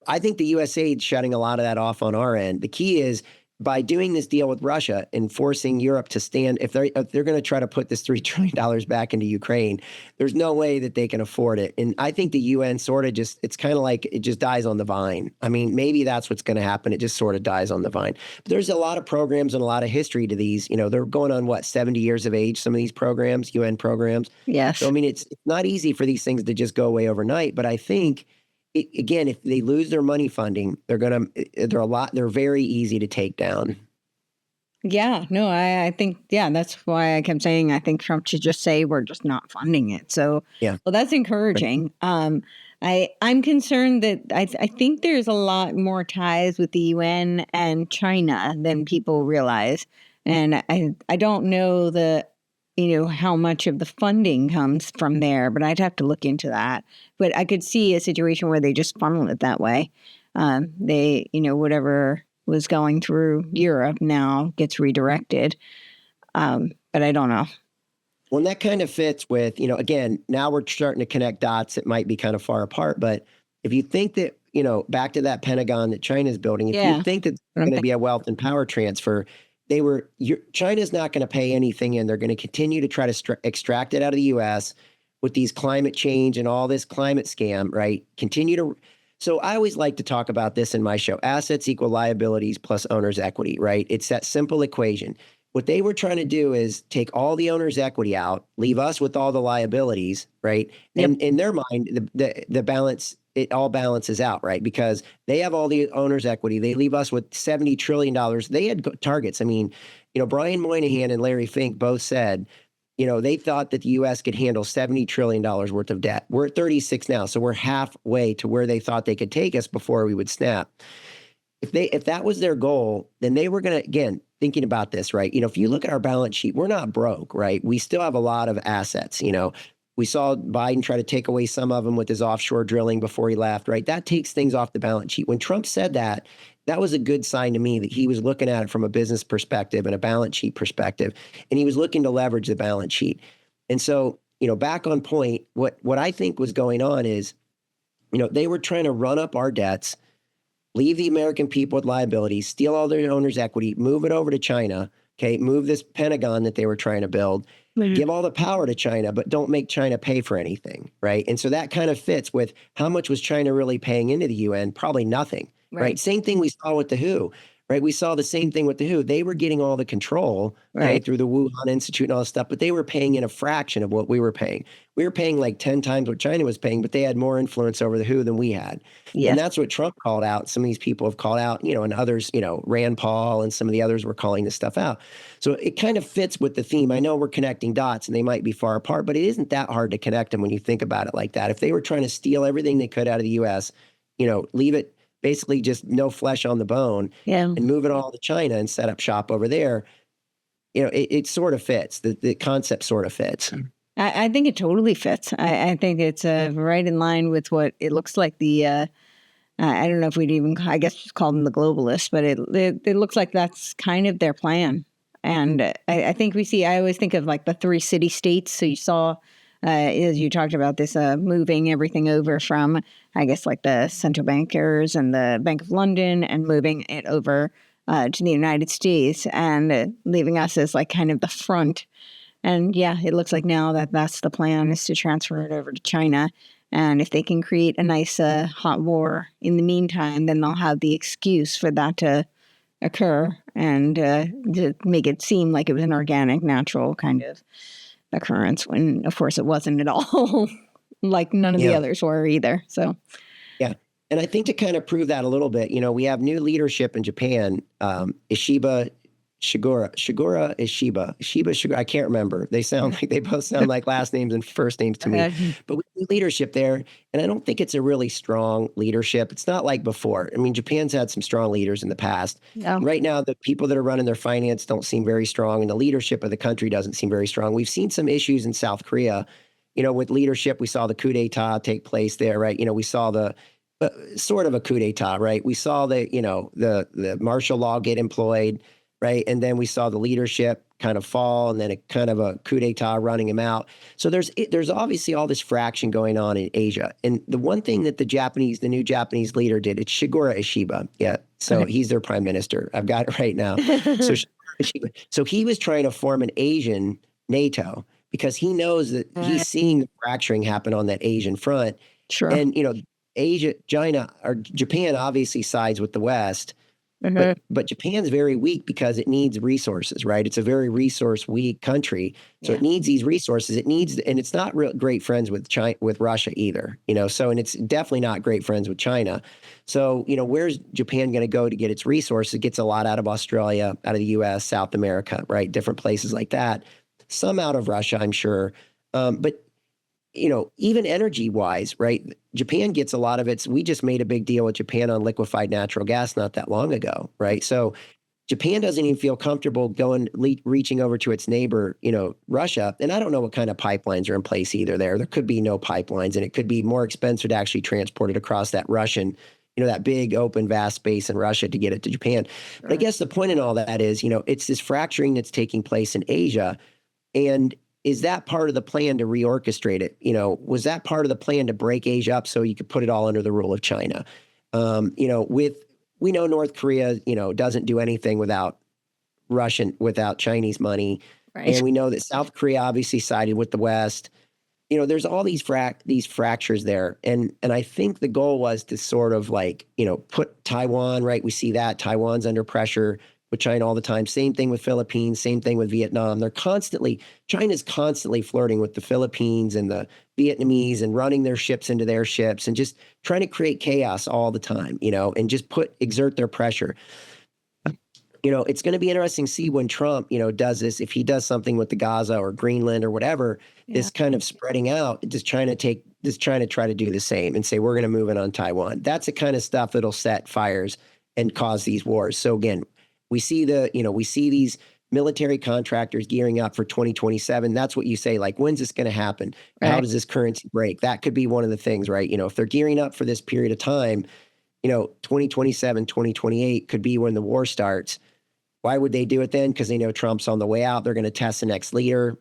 I think the USA is shutting a lot of that off on our end. The key is by doing this deal with Russia and forcing Europe to stand, if they're going to try to put this $3 trillion back into Ukraine, there's no way that they can afford it. And I think the UN sort of just, it's kind of like it just dies on the vine. I mean, maybe that's what's going to happen. It just sort of dies on the vine. But there's a lot of programs and a lot of history to these. They're going on 70 years of age, some of these programs, UN programs. Yes. So, I mean, it's not easy for these things to just go away overnight. But I think, again, if they lose their money funding, they're very easy to take down. Yeah, no, I think, that's why I kept saying, I think Trump should just say, we're just not funding it. So, yeah. Well, that's encouraging. I'm concerned that I think there's a lot more ties with the UN and China than people realize. And I don't know how much of the funding comes from there, but I'd have to look into that. But I could see a situation where they just funnel it that way. Whatever was going through Europe now gets redirected. But I don't know. Well, and that kind of fits with, again, now we're starting to connect dots that might be kind of far apart. But if you think that, back to that Pentagon that China's building, if you think that there's going to be a wealth and power transfer, China's not going to pay anything in. They're going to continue to try to extract it out of the U.S. with these climate change and all this climate scam, right? So I always like to talk about this in my show. Assets equal liabilities plus owner's equity, right? It's that simple equation. What they were trying to do is take all the owner's equity out, leave us with all the liabilities, right? Yep. And in their mind, the balance, it all balances out, right? Because they have all the owner's equity. They leave us with $70 trillion. They had targets. I mean, Brian Moynihan and Larry Fink both said, they thought that the U.S. could handle $70 trillion worth of debt. We're at 36 now, so we're halfway to where they thought they could take us before we would snap. If that was their goal, then they were going to, again, thinking about this, right? If you look at our balance sheet, we're not broke, right? We still have a lot of assets. We saw Biden try to take away some of them with his offshore drilling before he left, right? That takes things off the balance sheet. When Trump said that, that was a good sign to me that he was looking at it from a business perspective and a balance sheet perspective, and he was looking to leverage the balance sheet. And so, back on point, what I think was going on is, they were trying to run up our debts, leave the American people with liabilities, steal all their owner's equity, move it over to China, okay, move this Pentagon that they were trying to build, give all the power to China, but don't make China pay for anything, right? And so that kind of fits with how much was China really paying into the UN? Probably nothing, right? Same thing we saw with the WHO, right? We saw the same thing with the WHO. They were getting all the control through the Wuhan Institute and all this stuff, but they were paying in a fraction of what we were paying. We were paying like 10 times what China was paying, but they had more influence over the WHO than we had. Yes. And that's what Trump called out. Some of these people have called out, and others, Rand Paul and some of the others were calling this stuff out. So it kind of fits with the theme. I know we're connecting dots and they might be far apart, but it isn't that hard to connect them when you think about it like that. If they were trying to steal everything they could out of the U.S., leave it, basically just no flesh on the bone, and move it all to China and set up shop over there, it sort of fits. The concept sort of fits. I think it totally fits. I think it's right in line with what it looks like the, I don't know if we'd even, I guess just call them the globalists, but it looks like that's kind of their plan. And I think I always think of like the 3 city states. So you saw, as you talked about this, moving everything over from, I guess, like the central bankers and the Bank of London and moving it over to the United States and leaving us as like kind of the front. And it looks like now that's the plan, is to transfer it over to China. And if they can create a nice hot war in the meantime, then they'll have the excuse for that to occur and to make it seem like it was an organic, natural kind of occurrence, when of course it wasn't at all. Like none of the others were either. So and I think to kind of prove that a little bit, we have new leadership in Japan. Ishiba Shigura, I can't remember. They both sound like last names and first names to me. But we have leadership there, and I don't think it's a really strong leadership. It's not like before. I mean, Japan's had some strong leaders in the past. Right now, the people that are running their finance don't seem very strong, and the leadership of the country doesn't seem very strong. We've seen some issues in South Korea, with leadership. We saw the coup d'etat take place there, right? We saw the sort of a coup d'etat, right? We saw the martial law get employed. right? And then we saw the leadership kind of fall, and then a kind of a coup d'etat running him out. So there's obviously all this fraction going on in Asia. And the one thing that the new Japanese leader did, it's Shigeru Ishiba. Yeah. So he's their prime minister. I've got it right now. So so he was trying to form an Asian NATO because he knows that he's seeing the fracturing happen on that Asian front. Sure. And, Japan obviously sides with the West, but Japan's very weak because it needs resources, right? It's a very resource weak country. So it needs these resources. And it's not real great friends with with Russia either, and it's definitely not great friends with China. So, where's Japan going to go to get its resources? It gets a lot out of Australia, out of the US, South America, right? Different places like that. Some out of Russia, I'm sure. But even energy wise, right? Japan gets a lot of its. We just made a big deal with Japan on liquefied natural gas not that long ago, right? So Japan doesn't even feel comfortable reaching over to its neighbor, Russia. And I don't know what kind of pipelines are in place either there. There could be no pipelines, and it could be more expensive to actually transport it across that Russian, that big open vast space in Russia to get it to Japan. But I guess the point in all that is, it's this fracturing that's taking place in Asia. And is that part of the plan to reorchestrate it? Was that part of the plan to break Asia up so you could put it all under the rule of China? We know North Korea, doesn't do anything without Chinese money. Right. And we know that South Korea obviously sided with the West. There's all these fractures there. And I think the goal was to sort of put Taiwan, right? We see that Taiwan's under pressure with China all the time. Same thing with Philippines, same thing with Vietnam. China's constantly flirting with the Philippines and the Vietnamese and running their ships into their ships and just trying to create chaos all the time, and just exert their pressure. It's going to be interesting to see when Trump, does this, if he does something with the Gaza or Greenland or whatever, this kind of spreading out, just trying to try to do the same and say, we're going to move in on Taiwan. That's the kind of stuff that'll set fires and cause these wars. So again, we see these military contractors gearing up for 2027. That's what you say, when's this going to happen? Right. How does this currency break? That could be one of the things, right? If they're gearing up for this period of time, 2027, 2028 could be when the war starts. Why would they do it then? Because they know Trump's on the way out. They're going to test the next leader,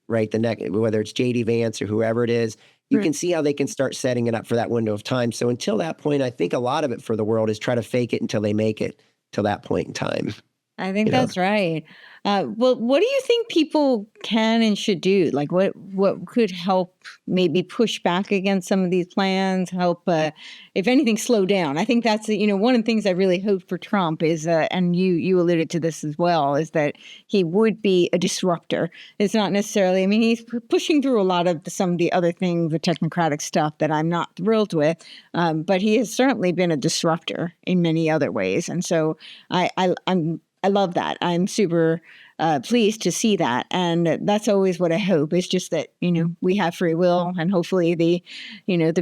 right? Whether it's JD Vance or whoever it is. You can see how they can start setting it up for that window of time. So until that point, I think a lot of it for the world is try to fake it until they make it. Till that point in time. I think that's right. Well, what do you think people can and should do? What could help maybe push back against some of these plans, help, if anything, slow down? I think that's, one of the things I really hope for Trump is, and you alluded to this as well, is that he would be a disruptor. It's not necessarily, he's pushing through a lot of some of the other things, the technocratic stuff that I'm not thrilled with, but he has certainly been a disruptor in many other ways. And so I love that. I'm super pleased to see that. And that's always what I hope is just that, we have free will, and hopefully the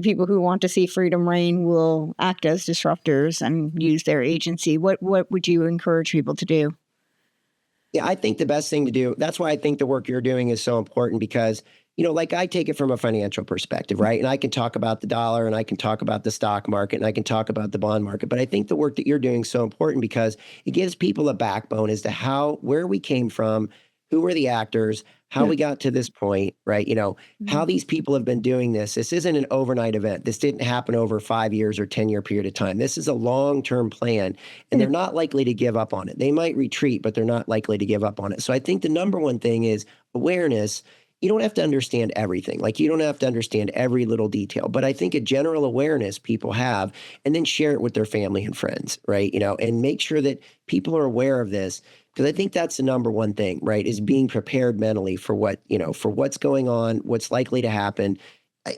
people who want to see freedom reign will act as disruptors and use their agency. What would you encourage people to do? Yeah, I think the best thing to do, that's why I think the work you're doing is so important because, I take it from a financial perspective, right? And I can talk about the dollar and I can talk about the stock market and I can talk about the bond market. But I think the work that you're doing is so important because it gives people a backbone as to where we came from, who were the actors, how we got to this point, right? How these people have been doing this. This isn't an overnight event. This didn't happen over a 5 years or 10-year period of time. This is a long-term plan, and they're not likely to give up on it. They might retreat, but they're not likely to give up on it. So I think the number one thing is awareness. You don't have to understand everything. You don't have to understand every little detail. But I think a general awareness people have, and then share it with their family and friends, right? And make sure that people are aware of this. Because I think that's the number one thing, right? Is being prepared mentally for for what's going on, what's likely to happen.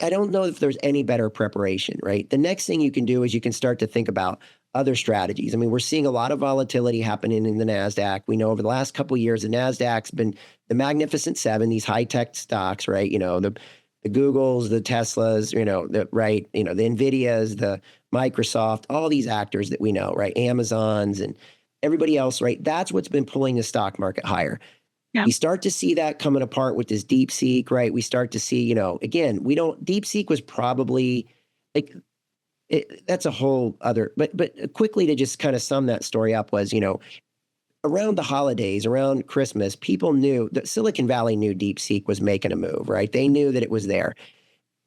I don't know if there's any better preparation, right? The next thing you can do is you can start to think about other strategies. We're seeing a lot of volatility happening in the NASDAQ. We know over the last couple of years, the NASDAQ's been the Magnificent Seven, these high-tech stocks, right? The Googles, the Teslas, the NVIDIAs, the Microsoft, all these actors that we know, right? Amazons and everybody else, right? That's what's been pulling the stock market higher. Yeah. We start to see that coming apart with this DeepSeek, right? We start to see, again, DeepSeek was probably that's a whole other, but quickly to just kind of sum that story up was, around the holidays, around Christmas, people knew that Silicon Valley knew DeepSeek was making a move, right? They knew that it was there.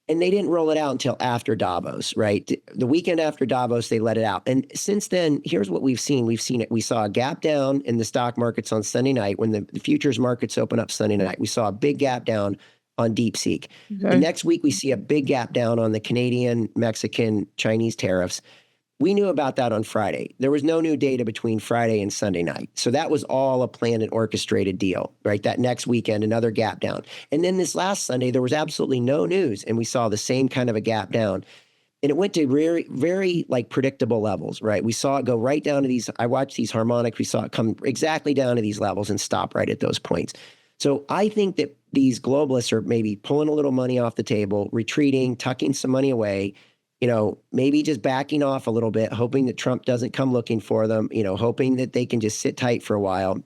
And they didn't roll it out until after Davos, right? The weekend after Davos, they let it out. And since then, here's what we've seen. We've seen it. We saw a gap down in the stock markets on Sunday night when the futures markets open up Sunday night. We saw a big gap down on DeepSeek. Okay. The next week, we see a big gap down on the Canadian, Mexican, Chinese tariffs. We knew about that on Friday. There was no new data between Friday and Sunday night. So that was all a planned and orchestrated deal, right? That next weekend, another gap down. And then this last Sunday, there was absolutely no news. And we saw the same kind of a gap down. And it went to very, very like predictable levels, right? We saw it go right down to these. I watched these harmonics. We saw it come exactly down to these levels and stop right at those points. So I think that these globalists are maybe pulling a little money off the table, retreating, tucking some money away, maybe just backing off a little bit, hoping that Trump doesn't come looking for them, hoping that they can just sit tight for a while.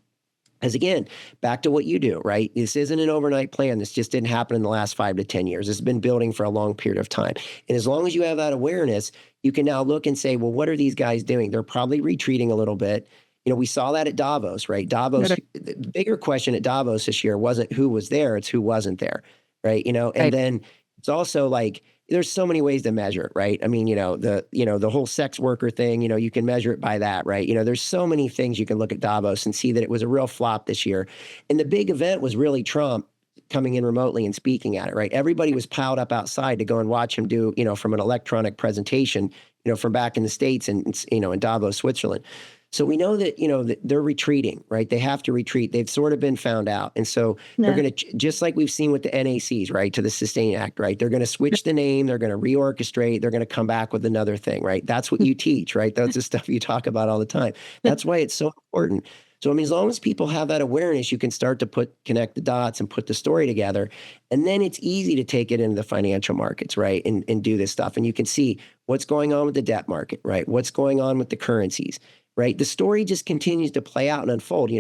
As again, back to what you do, right? This isn't an overnight plan. This just didn't happen in the last 5 to 10 years. This has been building for a long period of time. And as long as you have that awareness, you can now look and say, well, what are these guys doing? They're probably retreating a little bit. We saw that at Davos, right? The bigger question at Davos this year wasn't who was there, it's who wasn't there, right? And then it's also like, there's so many ways to measure it, right? I mean, the whole sex worker thing, you can measure it by that, right? There's so many things you can look at Davos and see that it was a real flop this year. And the big event was really Trump coming in remotely and speaking at it, right? Everybody was piled up outside to go and watch him do, from an electronic presentation, from back in the States and in Davos, Switzerland. So we know that, that they're retreating, right? They have to retreat. They've sort of been found out. And so they're going to, just like we've seen with the NACs, right, to the Sustain Act, right? They're going to switch the name. They're going to reorchestrate. They're going to come back with another thing, right? That's what you teach, right? That's the stuff you talk about all the time. That's why it's so important. So, I mean, as long as people have that awareness, you can start to connect the dots and put the story together. And then it's easy to take it into the financial markets, right? And do this stuff. And you can see what's going on with the debt market, right? What's going on with the currencies, right? The story just continues to play out and unfold.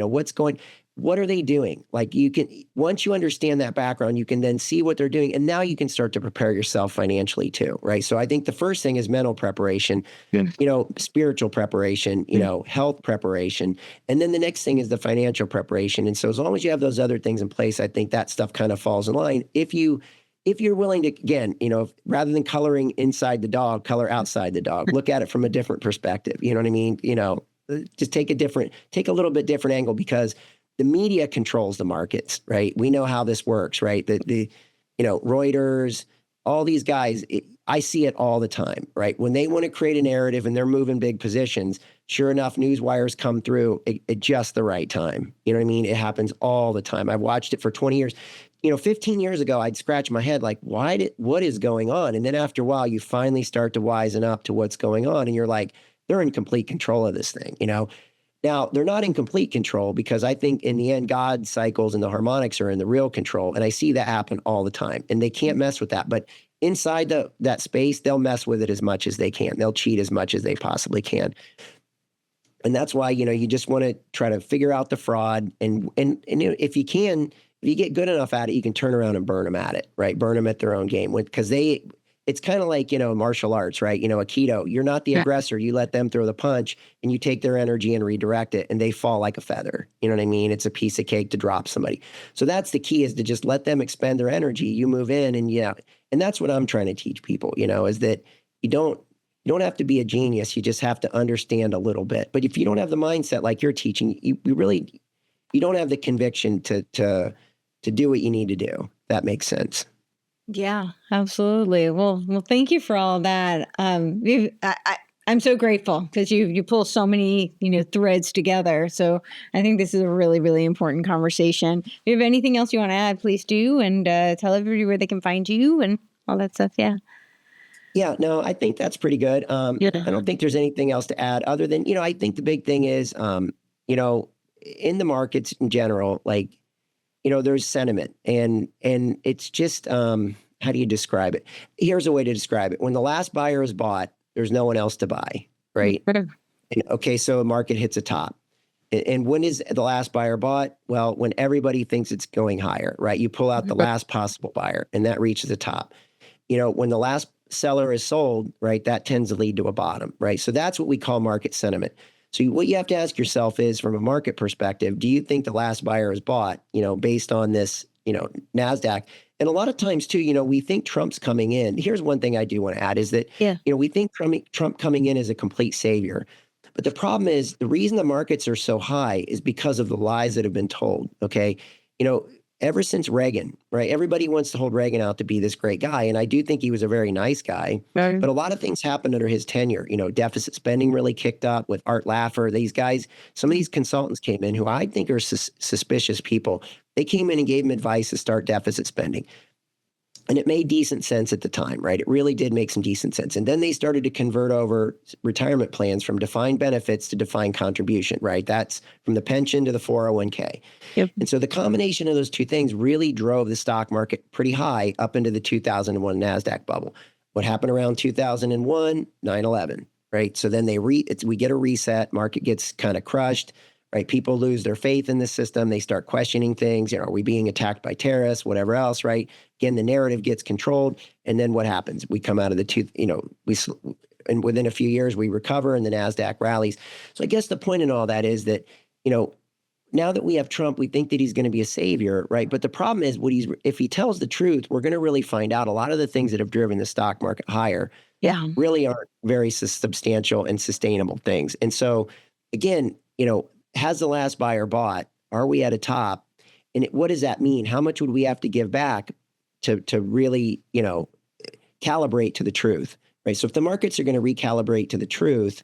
What are they doing? Like once you understand that background, you can then see what they're doing. And now you can start to prepare yourself financially too, right? So I think the first thing is mental preparation, spiritual preparation, health preparation. And then the next thing is the financial preparation. And so as long as you have those other things in place, I think that stuff kind of falls in line. If you're willing to, again, rather than coloring inside the dog, color outside the dog, look at it from a different perspective. You know what I mean? Just take a little bit different angle, because the media controls the markets, right? We know how this works, right? The Reuters, all these guys, I see it all the time, right? When they want to create a narrative and they're moving big positions, sure enough, news wires come through at just the right time. You know what I mean? It happens all the time. I've watched it for 20 years. 15 years ago, I'd scratch my head like, what is going on? And then after a while, you finally start to wisen up to what's going on. And you're like, they're in complete control of this thing, Now, they're not in complete control, because I think in the end, God's cycles and the harmonics are in the real control. And I see that happen all the time. And they can't mess with that. But inside that space, they'll mess with it as much as they can. They'll cheat as much as they possibly can. And that's why, you just want to try to figure out the fraud. And if you get good enough at it, you can turn around and burn them at it, right? Burn them at their own game. Because it's kind of like, martial arts, right? Aikido, you're not the aggressor. You let them throw the punch and you take their energy and redirect it, and they fall like a feather. You know what I mean? It's a piece of cake to drop somebody. So that's the key, is to just let them expend their energy. You move in and that's what I'm trying to teach people, is that you don't have to be a genius. You just have to understand a little bit. But if you don't have the mindset like you're teaching, you don't have the conviction to do what you need to do. That makes sense. Yeah, absolutely. Well, thank you for all of that. I'm so grateful, because you pull so many, threads together. So I think this is a really, really important conversation. If you have anything else you want to add, please do, and tell everybody where they can find you and all that stuff. Yeah. Yeah, no, I think that's pretty good. I don't think there's anything else to add other than, I think the big thing is, in the markets in general, like, there's sentiment, and it's just, how do you describe it? Here's a way to describe it. When the last buyer is bought, there's no one else to buy, right? And, okay, so a market hits a top. And when is the last buyer bought? Well, when everybody thinks it's going higher, right? You pull out the last possible buyer, and that reaches the top. When the last seller is sold, right, that tends to lead to a bottom, right? So that's what we call market sentiment. So what you have to ask yourself is, from a market perspective, do you think the last buyer is bought, based on this, NASDAQ? And a lot of times too, we think Trump's coming in. Here's one thing I do want to add is that, we think Trump coming in is a complete savior. But the problem is, the reason the markets are so high is because of the lies that have been told. Okay. Ever since Reagan, right? Everybody wants to hold Reagan out to be this great guy. And I do think he was a very nice guy, but a lot of things happened under his tenure. Deficit spending really kicked up with Art Laffer. These guys, some of these consultants came in who I think are suspicious people. They came in and gave him advice to start deficit spending. And it made decent sense at the time, right? It really did make some decent sense. And then they started to convert over retirement plans from defined benefits to defined contribution, right? That's from the pension to the 401k. Yep. And so the combination of those two things really drove the stock market pretty high up into the 2001 NASDAQ bubble. What happened around 2001? 9/11, right? So then we get a reset, market gets kind of crushed, right? People lose their faith in the system. They start questioning things. Are we being attacked by terrorists, whatever else, right? Again, the narrative gets controlled. And then what happens? We come out of and within a few years, we recover and the NASDAQ rallies. So I guess the point in all that is that, now that we have Trump, we think that he's going to be a savior, right? But the problem is, if he tells the truth, we're going to really find out a lot of the things that have driven the stock market higher really aren't very substantial and sustainable things. And so again, has the last buyer bought? Are we at a top? And what does that mean? How much would we have to give back to really, calibrate to the truth, right? So if the markets are going to recalibrate to the truth,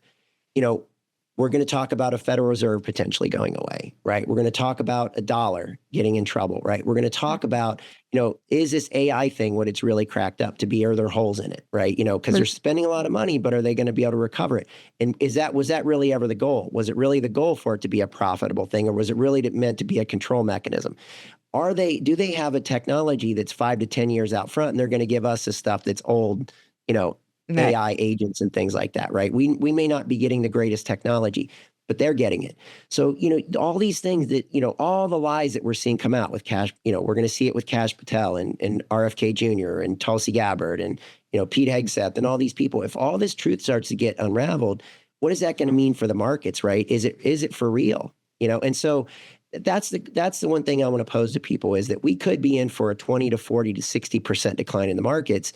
we're going to talk about a Federal Reserve potentially going away, right? We're going to talk about a dollar getting in trouble, right? We're going to talk about, is this AI thing what it's really cracked up to be? Are there holes in it, right? Because they're spending a lot of money, but are they going to be able to recover it? And was that really ever the goal? Was it really the goal for it to be a profitable thing, or was it really meant to be a control mechanism? Do they have a technology that's 5 to 10 years out front, and they're going to give us the stuff that's old, AI agents and things like that, right? We may not be getting the greatest technology, but they're getting it. So, all these things that, all the lies that we're seeing come out with Cash, we're going to see it with Kash Patel and RFK Jr. and Tulsi Gabbard and, Pete Hegseth and all these people. If all this truth starts to get unraveled, what is that going to mean for the markets, right? Is it for real? And so that's the one thing I want to pose to people, is that we could be in for a 20 to 40 to 60% decline in the markets.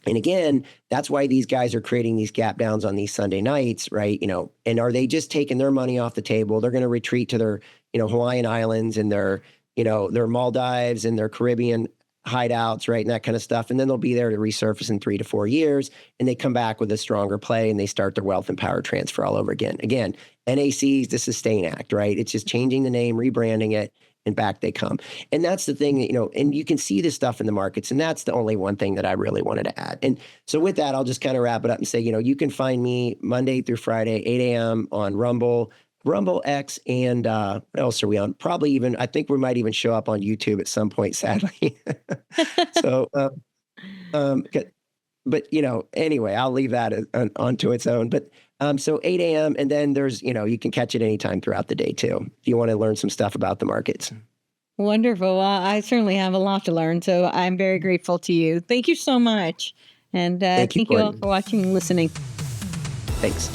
And again, that's why these guys are creating these gap downs on these Sunday nights, right? And are they just taking their money off the table? They're going to retreat to their, Hawaiian Islands and their Maldives and their Caribbean hideouts, right? And that kind of stuff. And then they'll be there to resurface in 3 to 4 years. And they come back with a stronger play and they start their wealth and power transfer all over again. Again, NAC's the Sustain Act, right? It's just changing the name, rebranding it, and back they come. And that's the thing, and you can see this stuff in the markets. And that's the only one thing that I really wanted to add. And so with that, I'll just kind of wrap it up and say, you can find me Monday through Friday, 8 a.m. on Rumble, X, and what else are we on? Probably even, I think we might even show up on YouTube at some point, sadly. So, but anyway, I'll leave that onto its own. But so 8 a.m. and then there's, you can catch it anytime throughout the day too, if you want to learn some stuff about the markets. Wonderful. Well, I certainly have a lot to learn, so I'm very grateful to you. Thank you so much. And thank you all for watching and listening. Thanks.